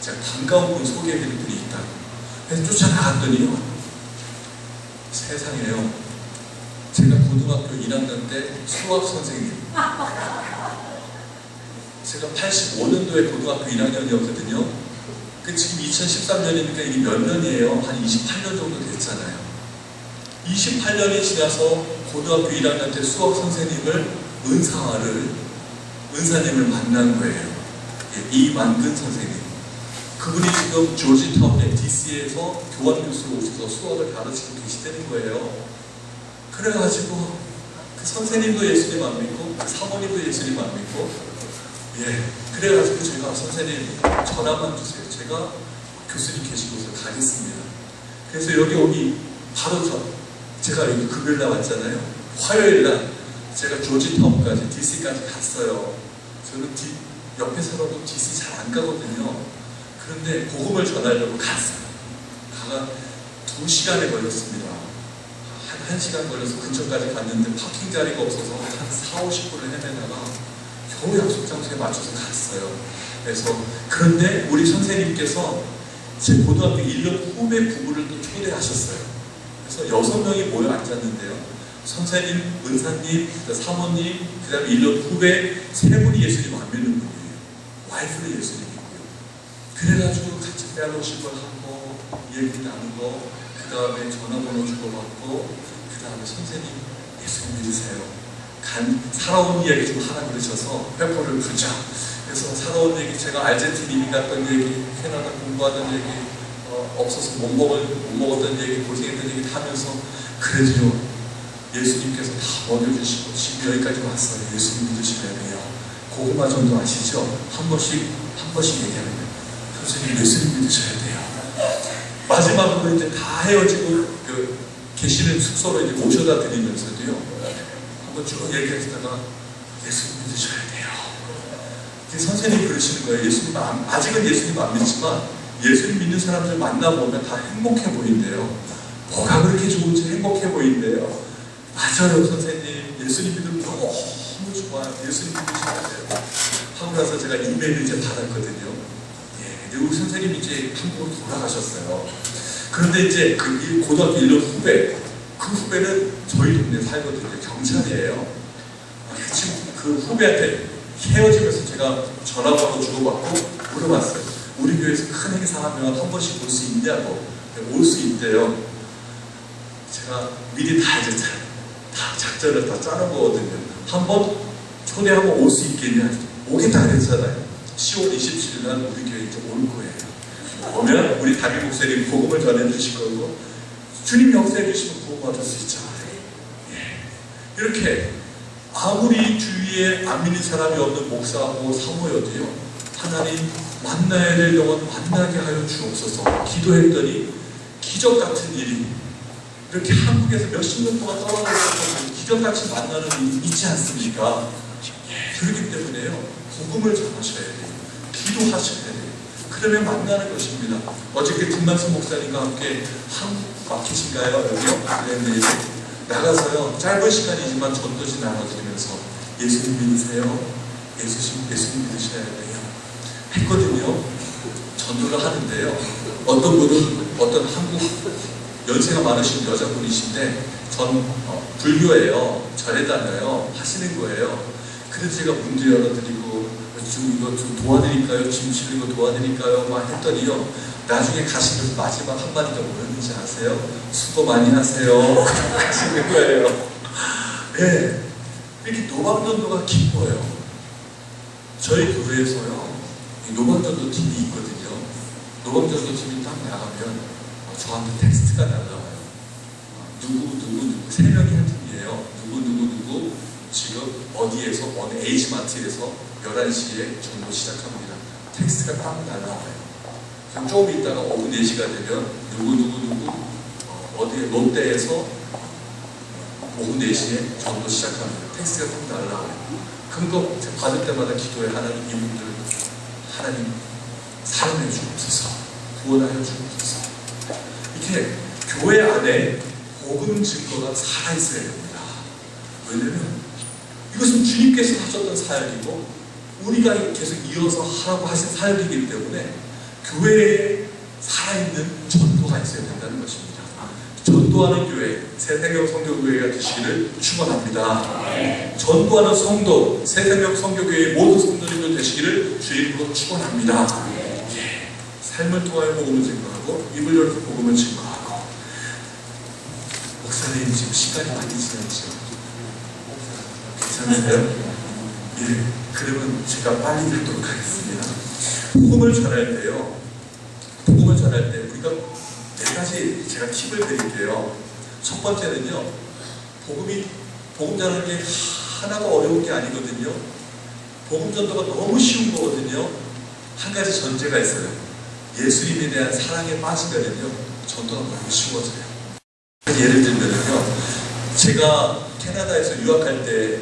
제가 반가운 분 소개해드릴 분이 있다고. 그래서 쫓아나갔더니요. 세상에요. 제가 고등학교 1학년 때 수학 선생님. 제가 85년도에 고등학교 1학년이었거든요. 지금 2013년이니까 이게 몇 년이에요? 한 28년 정도 됐잖아요. 28년이 지나서 고등학교 1학년 때 수학 선생님을 은사님을 만난 거예요. 이만근 선생님. 그분이 지금 조지타운의 DC에서 교환 교수로 오셔서 수학을 가르치고 계시다는 거예요. 그래가지고 그 선생님도 예수님 안 믿고 그 사모님도 예수님 안 믿고 그래가지고 제가 선생님 전화만 주세요. 제가 교수님 계시고서 가겠습니다. 그래서 여기 바로 제가 여기 금요일날 왔잖아요. 화요일날 제가 조지타운까지 DC까지 갔어요. 저는 옆에 살아도 DC 잘 안 가거든요. 그런데 복음을 전하려고 갔어요. 2시간에 걸렸습니다. 한 1시간 걸려서 근처까지 갔는데 파킹 자리가 없어서 한 4, 50분을 헤매다가 겨우 약속 장소에 맞춰서 갔어요. 그런데 우리 선생님께서 제 고등학교 1년 후배 부부를 또 초대하셨어요. 그래서 6명이 모여 앉았는데요. 선생님, 은사님, 사모님, 그 다음에 1년 후배 3분이 예수님 안 믿는 분이에요. 와이프는 예수님 믿고요. 그래가지고 같이 펠로십을 하고 얘기 나누고 그 다음에 전화번호 주고받고 그 다음에 선생님 예수님 믿으세요. 살아온 이야기 좀 하라 그러셔서 페퍼를 풀자. 그래서 살아온 얘기, 제가 아르헨티나 이민 갔던 얘기, 캐나다 공부하던 얘기, 없어서 못 먹었던 얘기, 고생했던 얘기 다 하면서 그래도요, 예수님께서 다 먹여주시고 지금 여기까지 왔어요. 예수님 믿으셔야 돼요. 고구마 전도 아시죠? 한 번씩 얘기하는 거예요. 선생님, 예수님 믿으셔야 돼요. 마지막으로 이제 다 헤어지고 계시는 숙소로 이제 모셔다 드리면서도요, 한번 쭉 얘기하시다가 예수님 믿으셔야 돼요. 선생님이 그러시는 거예요. 예수님 아직은 예수님 안 믿지만 예수님 믿는 사람들 만나보면 다 행복해 보인대요. 뭐가 그렇게 좋은지 행복해 보인대요. 맞아요, 선생님. 예수님 믿으면 너무 좋아요. 예수님 믿으셔야 돼요. 하고 나서 제가 이메일을 이제 받았거든요. 예, 그리고 선생님이 이제 한국으로 돌아가셨어요. 그런데 이제 그 고등학교 1년 후배, 그 후배는 저희 동네에 살거든요. 경찰이에요. 그 후배한테 헤어지면서 제가 전화번호 주고받고 물어봤어요. 우리 교회에서 큰 행사 하면 한 번씩 올 수 있냐고. 올 수 있대요. 제가 미리 다 작전을 다 짜는 거거든요. 한번 초대하면 올 수 있겠냐. 오겠다 그랬잖아요. 10월 27일 날 우리 교회 이제 올 거예요. 오면 우리 담임 목사님 복음을 전해주실 거고, 주님이 역사해 주시면 복음 받을 수 있잖아요. 예. 이렇게 아무리 주위에 안 믿는 사람이 없는 목사하고 사모여도요, 하나님 만나야 될 영혼 만나게 하여 주옵소서 기도했더니 기적 같은 일이, 이렇게 한국에서 몇십 년 동안 떨어져 있었던 기적같이 만나는 일이 있지 않습니까? 그렇기 때문에요, 복음을 전하셔야 돼요. 기도하셔야 돼요. 그러면 만나는 것입니다. 어저께 김만수 목사님과 함께 한국 맡기신가요? 여기요? 그랬는데 나가서요, 짧은 시간이지만 전도지 나눠드리면서 예수님 믿으세요? 예수님 믿으셔야 돼요. 했거든요. 전도를 하는데요, 어떤 분은 어떤 한국 연세가 많으신 여자분이신데 불교예요. 절에 다녀요. 하시는 거예요. 그래서 제가 문도 열어드리고 이거 좀 도와드릴까요? 짐 실는 거 도와드릴까요? 막 했더니요, 나중에 가시면서 마지막 한마디가 뭐였는지 아세요? 수고 많이 하세요. 하시는 거예요. 네. 이렇게 노방전도가 기뻐요. 저희 교회에서요, 노방전도 팀이 있거든요. 노방전도 팀이 딱 나가면 저한테 텍스트가 날라와요. 누구 3명이 한 팀이에요. 누구 지금 어디에서 어느 H마트에서 11시에 전도 시작합니다. 텍스트가 딱 날라와요. 그럼 조금 있다가 오후 4시가 되면 누구 어디에 롯데에서 오후 4시에 전도 시작합니다. 텍스트가 딱 날라와요. 그런 거 받을 때마다 기도해. 하나님, 이분들 하나님 사랑해 주옵소서, 구원하여 주옵소서. 이렇게 교회 안에 복음 증거가 살아있어야 됩니다. 왜냐면 이것은 주님께서 하셨던 사역이고 우리가 계속 이어서 하라고 하신 사역이기 때문에 교회에 살아있는 전도가 있어야 된다는 것입니다. 전도하는 교회, 새생명 성교교회가 되시기를 축원합니다. 전도하는 성도, 새생명 성교교회의 모든 성도님들 되시기를 주의 이름으로 축원합니다. 삶을 통하여 복음을 증거하고 입을 열고 복음을 증거하고. 목사님, 지금 시간이 많이 지났죠? 괜찮으세요? 예, 그러면 제가 빨리 하도록 하겠습니다. 복음을 전할 때요, 복음을 전할 때 우리가 4가지 제가 팁을 드릴게요. 첫 번째는요, 복음 전하는 게 하나도 어려운 게 아니거든요. 복음 전도가 너무 쉬운 거거든요. 한 가지 전제가 있어요. 예수님에 대한 사랑에 빠지면요, 전도가 너무 쉬워져요. 예를 들면요, 제가 캐나다에서 유학할 때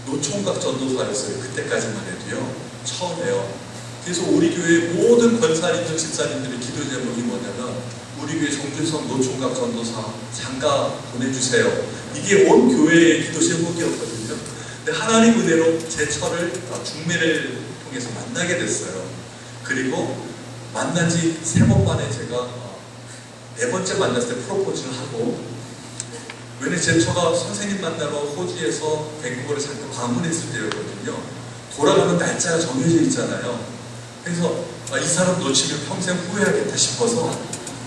노총각 전도사였어요. 그때까지만 해도요, 처음에요. 그래서 우리 교회 모든 권사님들, 집사님들의 기도 제목이 뭐냐면, 우리 교회 정준성 노총각 전도사 장가 보내주세요. 이게 온 교회의 기도 제목이었거든요. 근데 하나님 은혜로 제 처를 중매를 통해서 만나게 됐어요. 그리고 만난 지 3번 만에 제가 4번째 만났을 때 프로포즈를 하고, 왜냐면 제 처가 선생님 만나러 호주에서 밴쿠버를 잠깐 방문했을 때였거든요. 돌아가는 날짜가 정해져 있잖아요. 그래서 이 사람 놓치면 평생 후회하겠다 싶어서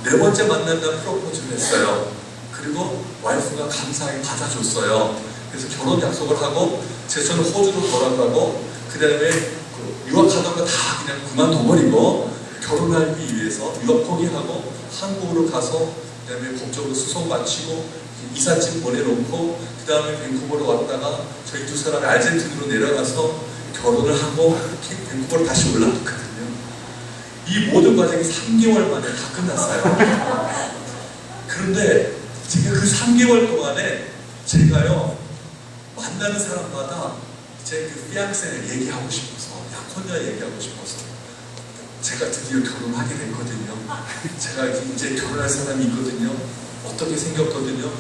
4번째 만난 날 프로포즈를 했어요. 그리고 와이프가 감사하게 받아줬어요. 그래서 결혼 약속을 하고 제 처는 호주로 돌아가고, 그 다음에 유학하던 거 다 그냥 그만둬버리고 결혼하기 위해서 유학 포기하고 한국으로 가서 그 다음에 법적으로 수송 마치고 이삿짐 보내놓고 그 다음에 밴쿠버로 왔다가 저희 두 사람이 아르헨티나로 내려가서 결혼을 하고 밴쿠버로 다시 올라왔거든요. 이 모든 과정이 3개월 만에 다 끝났어요. 그런데 제가 그 3개월 동안에 제가요 만나는 사람마다 제 그 피앙세 얘기하고 싶어서 약혼자 얘기하고 싶어서 제가 드디어 결혼하게 됐거든요. 제가 이제 결혼할 사람이 있거든요. 어떻게 생겼거든요.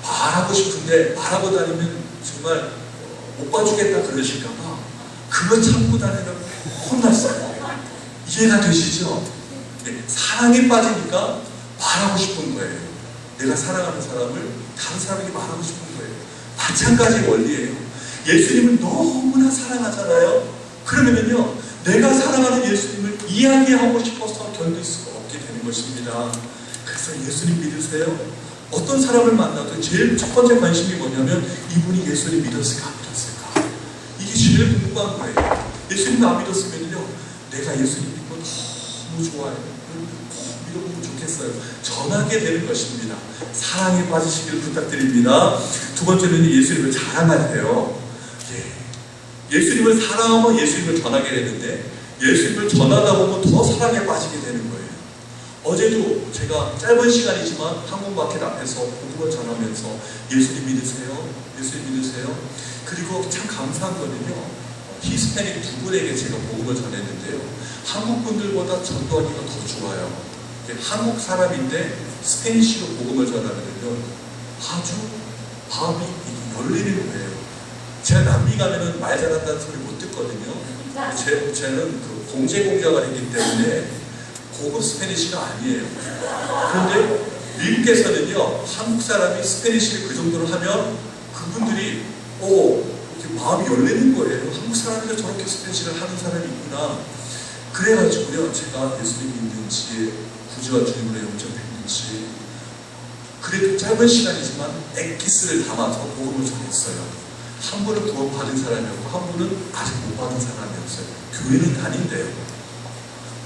말하고 싶은데 말하고 다니면 정말 못 봐주겠다 그러실까봐 그거 참고 다니면 혼났어요. 이해가 되시죠? 네, 사랑에 빠지니까 말하고 싶은 거예요. 내가 사랑하는 사람을 다른 사람에게 말하고 싶은 거예요. 마찬가지 원리예요. 예수님을 너무나 사랑하잖아요. 그러면요 내가 사랑하는 예수님을 이야기하고 싶어서 견딜 수가 없게 되는 것입니다. 그래서 예수님 믿으세요? 어떤 사람을 만나도 제일 첫 번째 관심이 뭐냐면 이분이 예수님 믿었을까 안 믿었을까? 이게 제일 궁금한 거예요. 예수님 안 믿었으면요 내가 예수님 믿고 너무 좋아요. 믿어보면 좋겠어요. 전하게 되는 것입니다. 사랑에 빠지시길 부탁드립니다. 두 번째는 예수님을 자랑하세요. 예수님을 사랑하면 예수님을 전하게 되는데 예수님을 전하다 보면 더 사랑에 빠지게 되는 거예요. 어제도 제가 짧은 시간이지만 한국마켓 앞에서 복음을 전하면서 예수님 믿으세요? 예수님 믿으세요? 그리고 참 감사한 거는요 히스패닉 두 분에게 제가 복음을 전했는데요 한국 분들보다 전도하기가 더 좋아요. 한국 사람인데 스페니쉬로 복음을 전하면요 아주 마음이 열리는 거예요. 제가 남미 가면은 말 잘한다는 소리 못 듣거든요. 쟤는 그 공제공자가 되기 때문에 고급 스페니쉬가 아니에요. 그런데 미국에서는요 한국 사람이 스페니쉬를 그 정도로 하면 그분들이 이렇게 마음이 열리는 거예요. 한국 사람이 저렇게 스페니쉬를 하는 사람이 있구나. 그래가지고요 제가 예수님 믿는지 구주와 주님으로 영접했는지 그래도 짧은 시간이지만 엑기스를 담아서 복음을 전했어요. 한 분은 구원 받은 사람이었고 한 분은 아직 못 받은 사람이었어요. 교회는 다닌대요.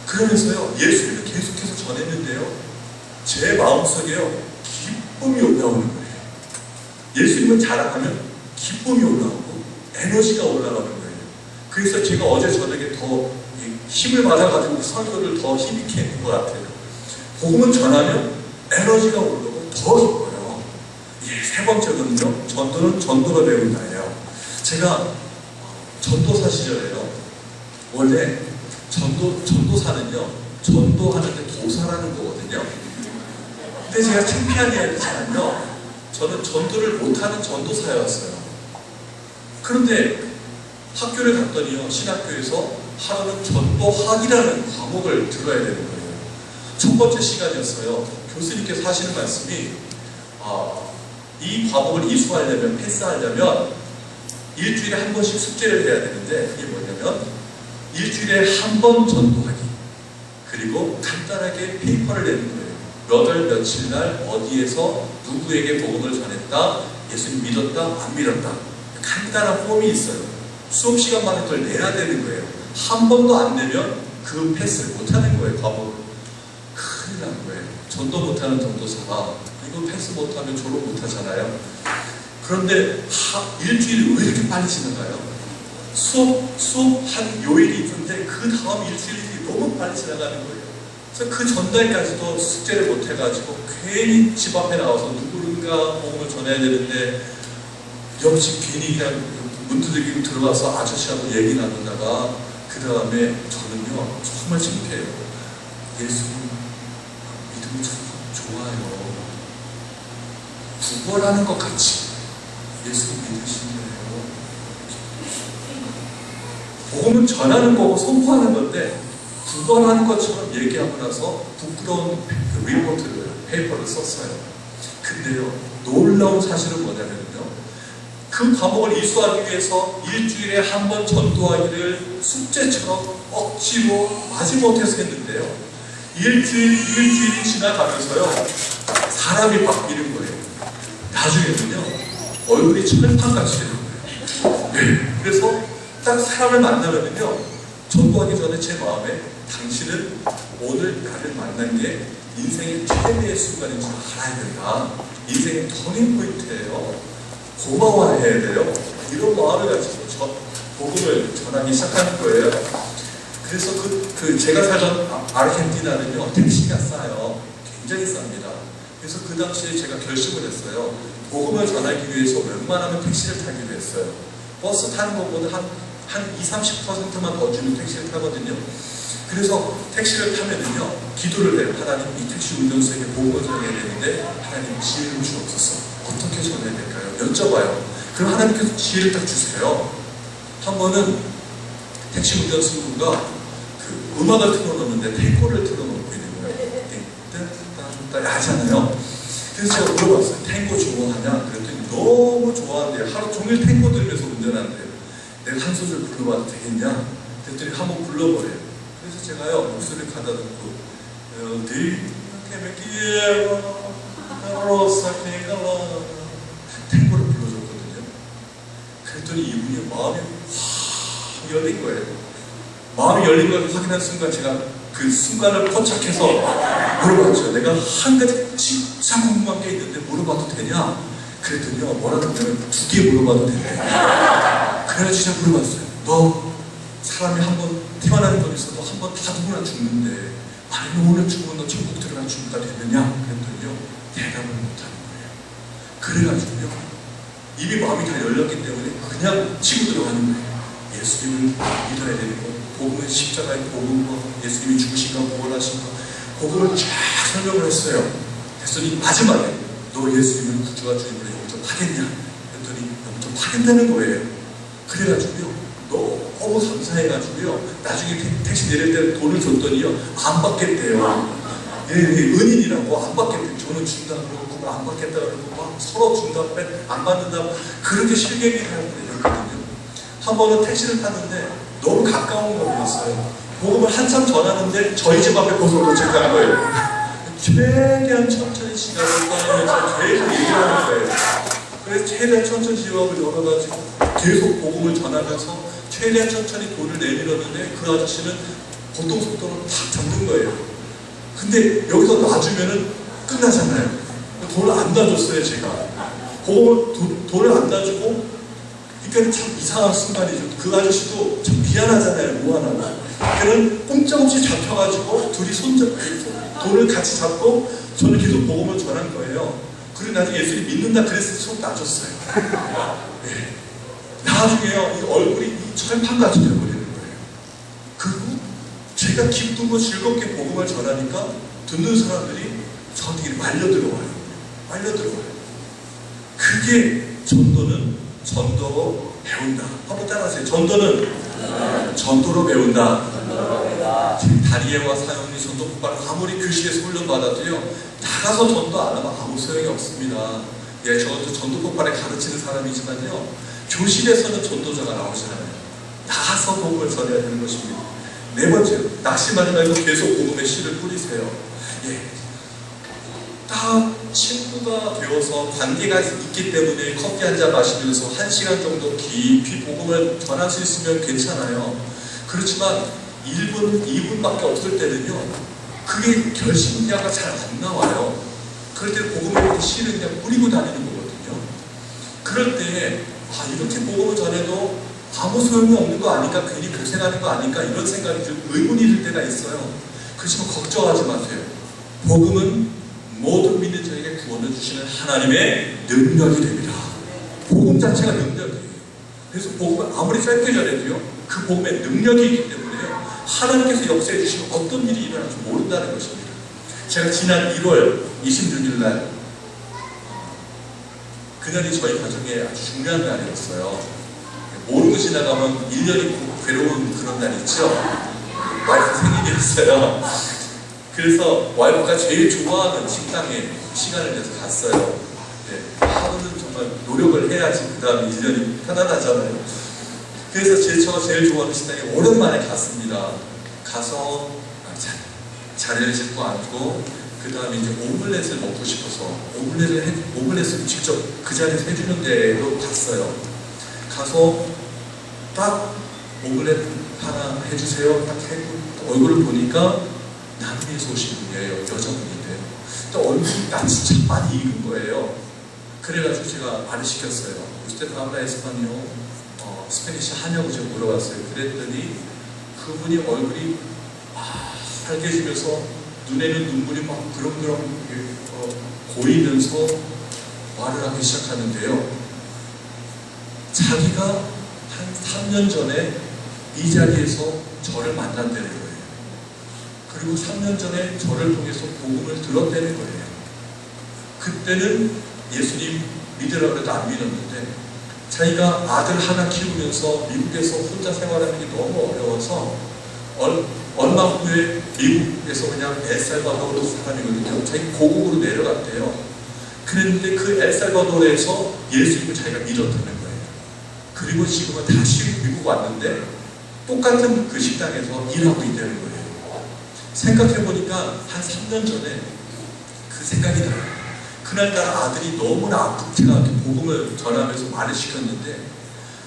그러면서요 예수님을 계속해서 전했는데요 제 마음속에요 기쁨이 올라오는 거예요. 예수님을 자랑하면 기쁨이 올라오고 에너지가 올라가는 거예요. 그래서 제가 어제 저녁에 더 힘을 받아가지고 설교를 더 힘있게 했던 것 같아요. 복음을 전하면 에너지가 올라오고 더 기뻐요. 세 번째는요 전도는 전도로 배운다예요. 제가 전도사 시절에요 원래 전도사는요 전도하는데 도사라는 거거든요. 근데 제가 창피한 이야기지만요 저는 전도를 못하는 전도사였어요. 그런데 학교를 갔더니요 신학교에서 하루는 전도학이라는 과목을 들어야 되는 거예요. 첫 번째 시간이었어요. 교수님께서 하시는 말씀이 이 과목을 이수하려면 패스하려면 일주일에 한 번씩 숙제를 해야 되는데 그게 뭐냐면 일주일에 한 번 전도하기 그리고 간단하게 페이퍼를 내는 거예요. 몇 월 며칠 날 어디에서 누구에게 복음을 전했다, 예수님 믿었다 안 믿었다 간단한 폼이 있어요. 수업 시간만에 그걸 내야 되는 거예요. 한 번도 안 내면 그 패스를 못하는 거예요. 과목을. 큰일 난 거예요. 전도 못하는 전도사가 이거 패스 못하면 졸업 못하잖아요. 그런데 일주일이 왜 이렇게 빨리 지나가요? 수업 한 요일이 있는데 그 다음 일주일이 너무 빨리 지나가는 거예요. 그래서 그 전날까지도 숙제를 못해가지고 괜히 집 앞에 나와서 누구든가 복음을 전해야 되는데 옆집 괜히 그냥 문 두들기고 들어가서 아저씨하고 얘기 나누다가 그 다음에 저는요 정말 창피해요. 예수님 믿음이 참 좋아요. 구걸하는 것 같이 예수님 믿으시네요. 복음은 전하는 거고 선포하는 건데 구걸하는 것처럼 얘기하고 나서 부끄러운 그 리포트를 페이퍼를 썼어요. 근데요 놀라운 사실은 뭐냐면요 그 과목을 이수하기 위해서 일주일에 한 번 전도하기를 숙제처럼 억지로 마지못해서 했는데요 일주일이 지나가면서요 사람이 바뀌는 거예요. 나중에는요 얼굴이 철판같이 되는 거예요. 네. 그래서 딱 사람을 만나면요 전도하기 전에 제 마음에 당신은 오늘 나를 만난 게 인생의 최대의 순간인 줄 알아야 된다. 인생의 터닝 포인트예요. 고마워해야 돼요. 이런 마음을 가지고 복음을 전하기 시작하는 거예요. 그래서 제가 살던 아르헨티나는요, 택시가 싸요. 굉장히 쌉니다. 그래서 그 당시에 제가 결심을 했어요. 복음을 전하기 위해서 웬만하면 택시를 타기로 했어요. 버스 타는 것보다 한 20-30%만 더 주는 택시를 타거든요. 그래서 택시를 타면은요, 기도를 해요. 하나님, 이 택시 운전수에게 복음을 전해야 되는데 하나님 지혜를 주옵소서. 어떻게 전해야 될까요? 여쭤봐요. 그럼 하나님께서 지혜를 딱 주세요. 한 번은 택시 운전수가 그 음악을 틀어놓는데 탱고를 틀어놓고 있는 거예요. 띵띵땅땅 하잖아요. 그래서 제가 물어봤어요. 탱고 좋아하냐? 그랬더니 너무 좋아한대요. 하루 종일 탱고 들으면서 운전한대요. 내가 한 소절 불러봐도 되겠냐? 그랬더니 한번 불러보래요. 그래서 제가요, 목소리를 가다 듣고 탱고를 불러줬거든요. 그랬더니 이분이 마음이 확 열린 거예요. 마음이 열린 걸 확인한 순간 제가 그 순간을 포착해서 물어봤죠. 내가 한 가지 진짜 궁금한 게 있는데 물어봐도 되냐? 그랬더니요, 뭐라고 하면 2개 물어봐도 된대. 그래서 진짜 물어봤어요. 너 사람이 한 번 태어나는 돈 있어도 한 번 다 누구나 죽는데 만약 오늘 죽으면 너 천국 들어갈 준비가 되느냐? 그랬더니요, 대답을 못하는 거예요. 그래가지고요, 이미 마음이 다 열렸기 때문에 그냥 치고 들어가는 거예요. 예수님을 믿어야 되는 거, 복음은 십자가의 복음과 예수님이 죽으신 거, 부활하신 거, 복음을 쫙 설명을 했어요. 그랬더니 마지막에 너 예수님을 구주와 주님으로 영접하겠냐? 그랬더니 영접하겠다는 거예요. 그래가지고요, 너무 감사해가지고요, 나중에 택시 내릴 때 돈을 줬더니요, 안 받겠대요. 예, 은인이라고 안 받겠대요. 저는 준다 그러고 안 받겠다 그러고 막 서로 준다 안 받는다고 그렇게 실갱이를 하고 그랬거든요. 한 번은 택시를 탔는데 너무 가까운 거였어요. 복음을 한참 전하는데 저희 집 앞에 고속 도착하는 거예요. 최대한 천천히 지나갈 거면서 계속 얘기하는 거예요. 그래서 최대한 천천히 지갑을 열어가지고 계속 복음을 전하면서 최대한 천천히 돈을 내밀었는데 그 아저씨는 보통 속도로 탁 잡는 거예요. 근데 여기서 놔주면은 끝나잖아요. 돈을 안 놔줬어요, 제가. 돈을 안 놔주고, 그러니까 참 이상한 순간이죠. 그 아저씨도 참 미안하잖아요, 무한하고. 그는 꼼짝없이 잡혀가지고 둘이 돈을 같이 잡고 저는 계속 복음을 전한 거예요. 그리고 나중에 예수님 믿는다 그랬을 때 속 놔줬어요. 네. 나중에요, 이 얼굴이 이 철판같이 되어버리는 거예요. 그리고 제가 기쁘고 즐겁게 복음을 전하니까 듣는 사람들이 저한테 말려들어와요. 그게 전도로 배운다. 한번 따라하세요. 전도는 전도로 배운다. 다니엘과 사용리 전도 폭발을 아무리 교실에서 훈련받아도요, 나가서 전도 안 하면 아무 소용이 없습니다. 예, 저도 전도 폭발에 가르치는 사람이지만요, 교실에서는 전도자가 나오지 않아요. 나가서 복음을 전해야 되는 것입니다. 네 번째로, 낙심하지 말고 계속 복음의 씨를 뿌리세요. 예. 딱 친구가 되어서 관계가 있기 때문에 커피 한 잔 마시면서 1시간 정도 깊이 복음을 전할 수 있으면 괜찮아요. 그렇지만 1분, 2분밖에 없을 때는요, 그게 결심야가 잘 안 나와요. 그럴 때 복음의 씨를 그냥 뿌리고 다니는 거거든요. 그럴 때 이렇게 복음을 전해도 아무 소용이 없는 거 아닐까, 괜히 고생하는 거 아닐까, 이런 생각이 좀 의문이 들 때가 있어요. 그렇지만 걱정하지 마세요. 복음은 모든 믿는 자에게 구원을 주시는 하나님의 능력이 됩니다. 복음 자체가 능력이에요. 그래서 복음을 아무리 짧게 전해도요, 그 복음의 능력이 있기 때문에요, 하나님께서 역사해 주시면 어떤 일이 일어날지 모른다는 것입니다. 제가 지난 1월 26일 날, 그날이 저희 가정에 아주 중요한 날이었어요. 모르고 지나가면 1년이 괴로운 그런 날 있죠. 와이프 생일이었어요. 그래서 와이프가 제일 좋아하는 식당에 시간을 내서 갔어요. 네, 하루는 정말 노력을 해야지 그 다음에 1년이 편안하잖아요. 그래서 제가 제일 좋아하는 식당에 오랜만에 갔습니다. 가서 자리를 잡고 앉고, 그 다음에 이제 오믈렛을 먹고 싶어서 오믈렛을 직접 그 자리에서 해주는 데로 갔어요. 가서 딱 오믈렛 하나 해주세요. 딱 해고 얼굴을 보니까 남미에서 오신 분이에요. 여자분인데요. 또 얼굴이 낯이 참 많이 익은 거예요. 그래가지고 제가 말을 시켰어요. usted habla español? 스페니시 하냐고 제가 물어봤어요. 그랬더니 그분이 얼굴이 빨개지면서 눈에는 눈물이 막 그렁그렁 고이면서 말을 하기 시작하는데요. 자기가 한 3년 전에 이 자리에서 저를 만난다는 거예요. 그리고 3년 전에 저를 통해서 복음을 들었다는 거예요. 그때는 예수님 믿으라고 해도 안 믿었는데 자기가 아들 하나 키우면서 미국에서 혼자 생활하는 게 너무 어려워서 얼마 후에 미국에서 그냥 엘살바도르 사람이거든요. 자기 고국으로 내려갔대요. 그랬는데 그 엘살바도르에서 예수님을 자기가 믿었다는 거예요. 그리고 지금은 다시 미국 왔는데 똑같은 그 식당에서 일하고 있다는 거예요. 생각해보니까 한 3년 전에 그 생각이 나요. 그날따라 아들이 너무나 아프고 제가 복음을 전하면서 말을 시켰는데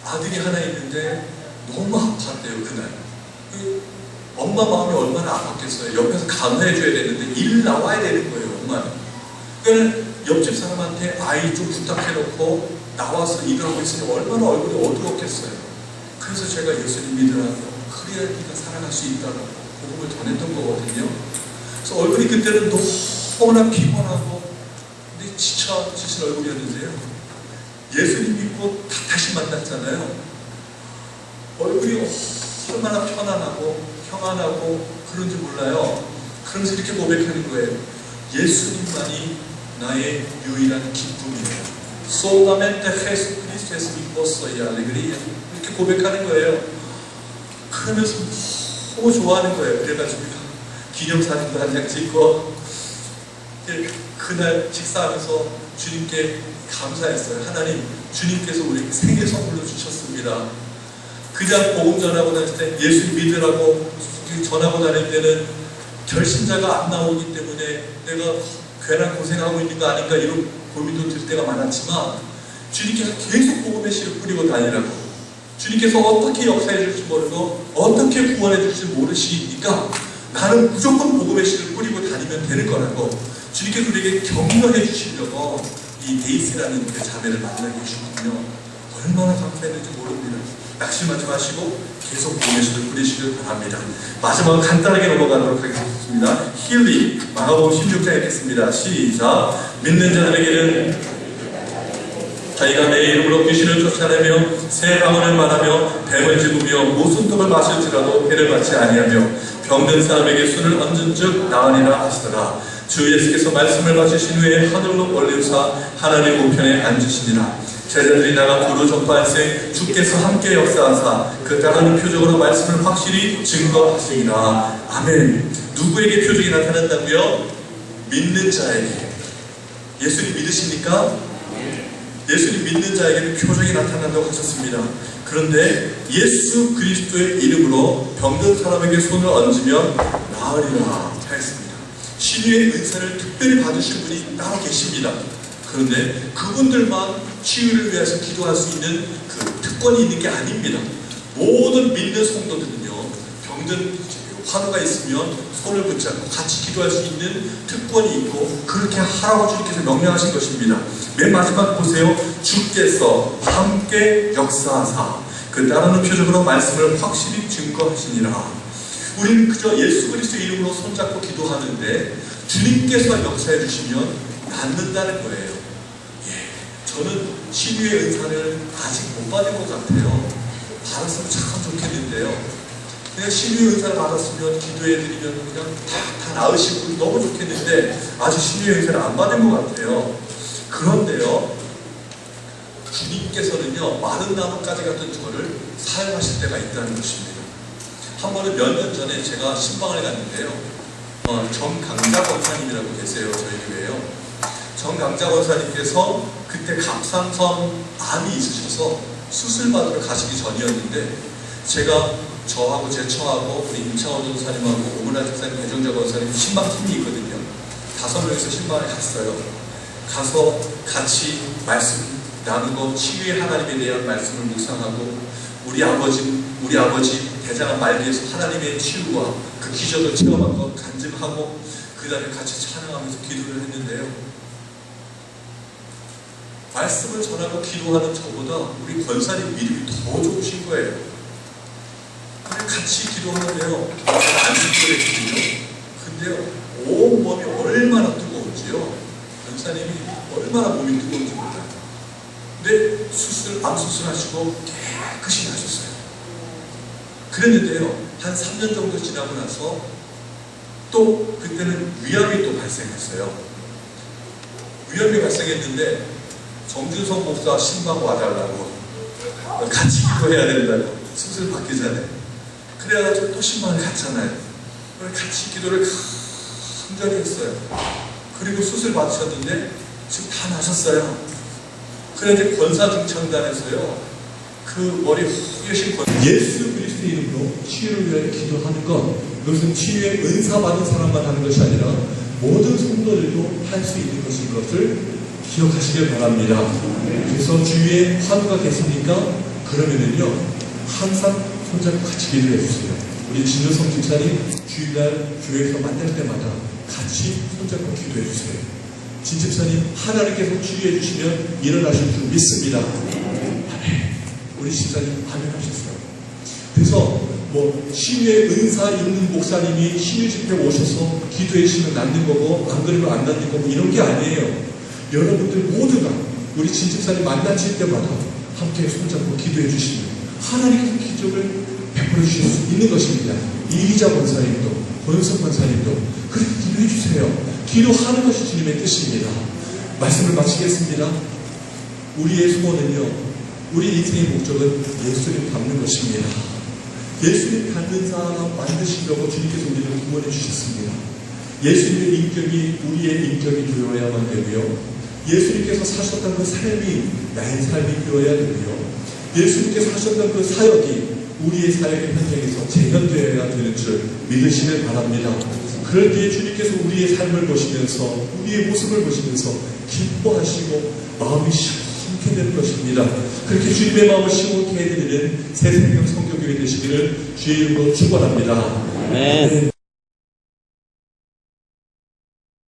아들이 하나 있는데 너무 아팠대요. 그날 엄마 마음이 얼마나 아팠겠어요. 옆에서 간호해줘야 되는데 일 나와야 되는 거예요. 엄마는. 그러니까 옆집 사람한테 아이 좀 부탁해놓고 나와서 일을 하고 있으니 얼마나 얼굴이 어두웠겠어요. 그래서 제가 예수님 믿으라고 그래야 네가 살아갈 수 있다고 복음을 전했던 거거든요. 그래서 얼굴이 그때는 너무나 피곤하고 근데 지친 얼굴이었는데요. 예수님 믿고 다시 만났잖아요. 얼굴이 얼마나 편안하고 평안하고 그런지 몰라요. 그러면서 이렇게 고백하는 거예요. 예수님만이 나의 유일한 기쁨이에요. Solamente Jesucristo es mi gozo y alegría. 이렇게 고백하는 거예요. 그러면서 너무 좋아하는 거예요. 그래가지고 기념사진도 한 장 찍고 그날 식사하면서 주님께 감사했어요. 하나님, 주님께서 우리 생일 선물로 주셨습니다. 그냥 복음 전하고 다닐 때 예수 믿으라고 전하고 다닐 때는 결신자가 안 나오기 때문에 내가 괜한 고생하고 있는 거 아닌가 이런 고민도 들 때가 많았지만 주님께서 계속 복음의 씨를 뿌리고 다니라고 주님께서 어떻게 역사해 줄지 모르고 어떻게 구원해 줄지 모르시니까 나는 무조건 복음의 씨를 뿌리고 다니면 되는 거라고 주님께서 우리에게 격려해 주시려고 이 데이스라는 그 자매를 만나게 해주셨군요. 얼마나 감사했는지 모릅니다. 낙심하지 마시고 계속 복음의 씨를 뿌리시길 바랍니다. 마지막으로 간단하게 넘어가도록 하겠습니다. 힐링 마가복음 16장 읽겠습니다. 시작. 믿는 자들에게는 자기가 내 이름으로 귀신을 쫓아내며 새 방언을 말하며 뱀을 집으며 무슨 독을 마실지라도 해를 받지 아니하며 병든 사람에게 손을 얹은 즉 나으리라 하시더라. 주 예수께서 말씀을 마치신 후에 하늘로 올리우사 하나님 우편에 앉으시니라. 제자들이 나가 도로 전파할세 주께서 함께 역사하사 그 따르는 표적으로 말씀을 확실히 증거하시니라. 아멘. 누구에게 표적이 나타난다고요? 믿는 자에게. 예수님 믿으십니까? 예수님 믿는 자에게는 표적이 나타난다고 하셨습니다. 그런데 예수 그리스도의 이름으로 병든 사람에게 손을 얹으면 나으리라 하였습니다. 치유의 은사를 특별히 받으신 분이 따로 계십니다. 그런데 그분들만 치유를 위해서 기도할 수 있는 그 특권이 있는 게 아닙니다. 모든 믿는 성도들은요, 병든 환우가 있으면 손을 붙잡고 같이 기도할 수 있는 특권이 있고 그렇게 하라고 주님께서 명령하신 것입니다. 맨 마지막 보세요. 주께서 함께 역사하사 그 따르는 표적으로 말씀을 확실히 증거하시니라. 우리는 그저 예수 그리스도 이름으로 손잡고 기도하는데 주님께서 역사해 주시면 낫는다는 거예요. 저는 치유의 은사를 아직 못 받은 것 같아요. 받았으면 참 좋겠는데요. 그냥 치유의 은사를 받았으면 기도해드리면 그냥 다 나으시고 너무 좋겠는데 아직 치유의 은사를 안 받은 것 같아요. 그런데요, 주님께서는요 마른 나뭇가지 같은 저를 사용하실 때가 있다는 것입니다. 한 번은 몇 년 전에 제가 신방을 갔는데요, 정강자 권사님이라고 계세요. 저희 교회에요. 정강자 권사님께서 그때 갑상선 암이 있으셔서 수술 받으러 가시기 전이었는데 제가 저하고 제 처하고 우리 임창원 전사님하고 오문화 집사님, 배정자 권사님 신방팀이 있거든요. 5명이서 신방에 갔어요. 가서 같이 말씀 나누고 치유의 하나님에 대한 말씀을 묵상하고 우리 아버지 대장암 말기에서 하나님의 치유와 그 기적을 체험한 것 간증하고 그 다음에 같이 찬양하면서 기도를 했는데요. 말씀을 전하고 기도하는 저보다 우리 권사님 믿음이 더 좋으신 거예요. 같이 기도하는데요. 제가 안수를 했거든요. 근데요, 온 몸이 얼마나 뜨거운지요. 권사님이 얼마나 몸이 뜨거운지 몰라요. 근데 암 수술하시고 깨끗이 나셨어요. 그랬는데요, 한 3년 정도 지나고 나서 또 그때는 위암이 또 발생했어요. 위암이 발생했는데 정준성 목사 신방 와달라고 같이 기도해야 된다고 수술 받기 전에 그래가지고 또 신방을 갔잖아요. 같이 기도를 간절히 했어요. 그리고 수술 받으셨는데 지금 다 나셨어요. 그런데 권사 중창단에서요, 그 머리 후여신 예수 그리스도의 이름으로 치유를 위하여 기도하는 것, 이것은 치유의 은사 받은 사람만 하는 것이 아니라 모든 성도들도 할 수 있는 것인 것을 기억하시길 바랍니다. 그래서 주위에 환우가 계시니까 그러면은요, 항상 손잡고 같이 기도해 주세요. 우리 진효성 집사님 주일날 교회에서 만날 때마다 같이 손잡고 기도해 주세요. 진 집사님, 하나님께서 치유해 주시면 일어나실 줄 믿습니다. 아멘. 우리 집사님 아멘 하셨어요. 그래서 치유의 은사 있는 목사님이 치유 집회 오셔서 기도해 주시면 낫는 거고 안 그러면 안 낫는 거고 이런 게 아니에요. 여러분들 모두가 우리 진 집사님 만나실 때마다 함께 손잡고 기도해 주시면 하나님께서 기적을 베풀어 주실 수 있는 것입니다. 이기자 권사님도 권은석 권사님도 그렇게 기도해 주세요. 기도하는 것이 주님의 뜻입니다. 말씀을 마치겠습니다. 우리의 소원은요, 우리 인생의 목적은 예수님 닮는 것입니다. 예수님 닮는 사람 만드시려고 주님께서 우리를 구원해 주셨습니다. 예수님의 인격이 우리의 인격이 되어야만 되고요, 예수님께서 사셨던 그 삶이 나의 삶이 되어야 되고요, 예수님께서 하셨던 그 사역이 우리의 사역의 현장에서 재현되어야 되는 줄 믿으시길 바랍니다. 그럴 때에 주님께서 우리의 삶을 보시면서 우리의 모습을 보시면서 기뻐하시고 마음이 시원케 되는 것입니다. 그렇게 주님의 마음을 시원케 해드리는 새생명 성교교회 되시기를 주의 이름으로 축원합니다. 네.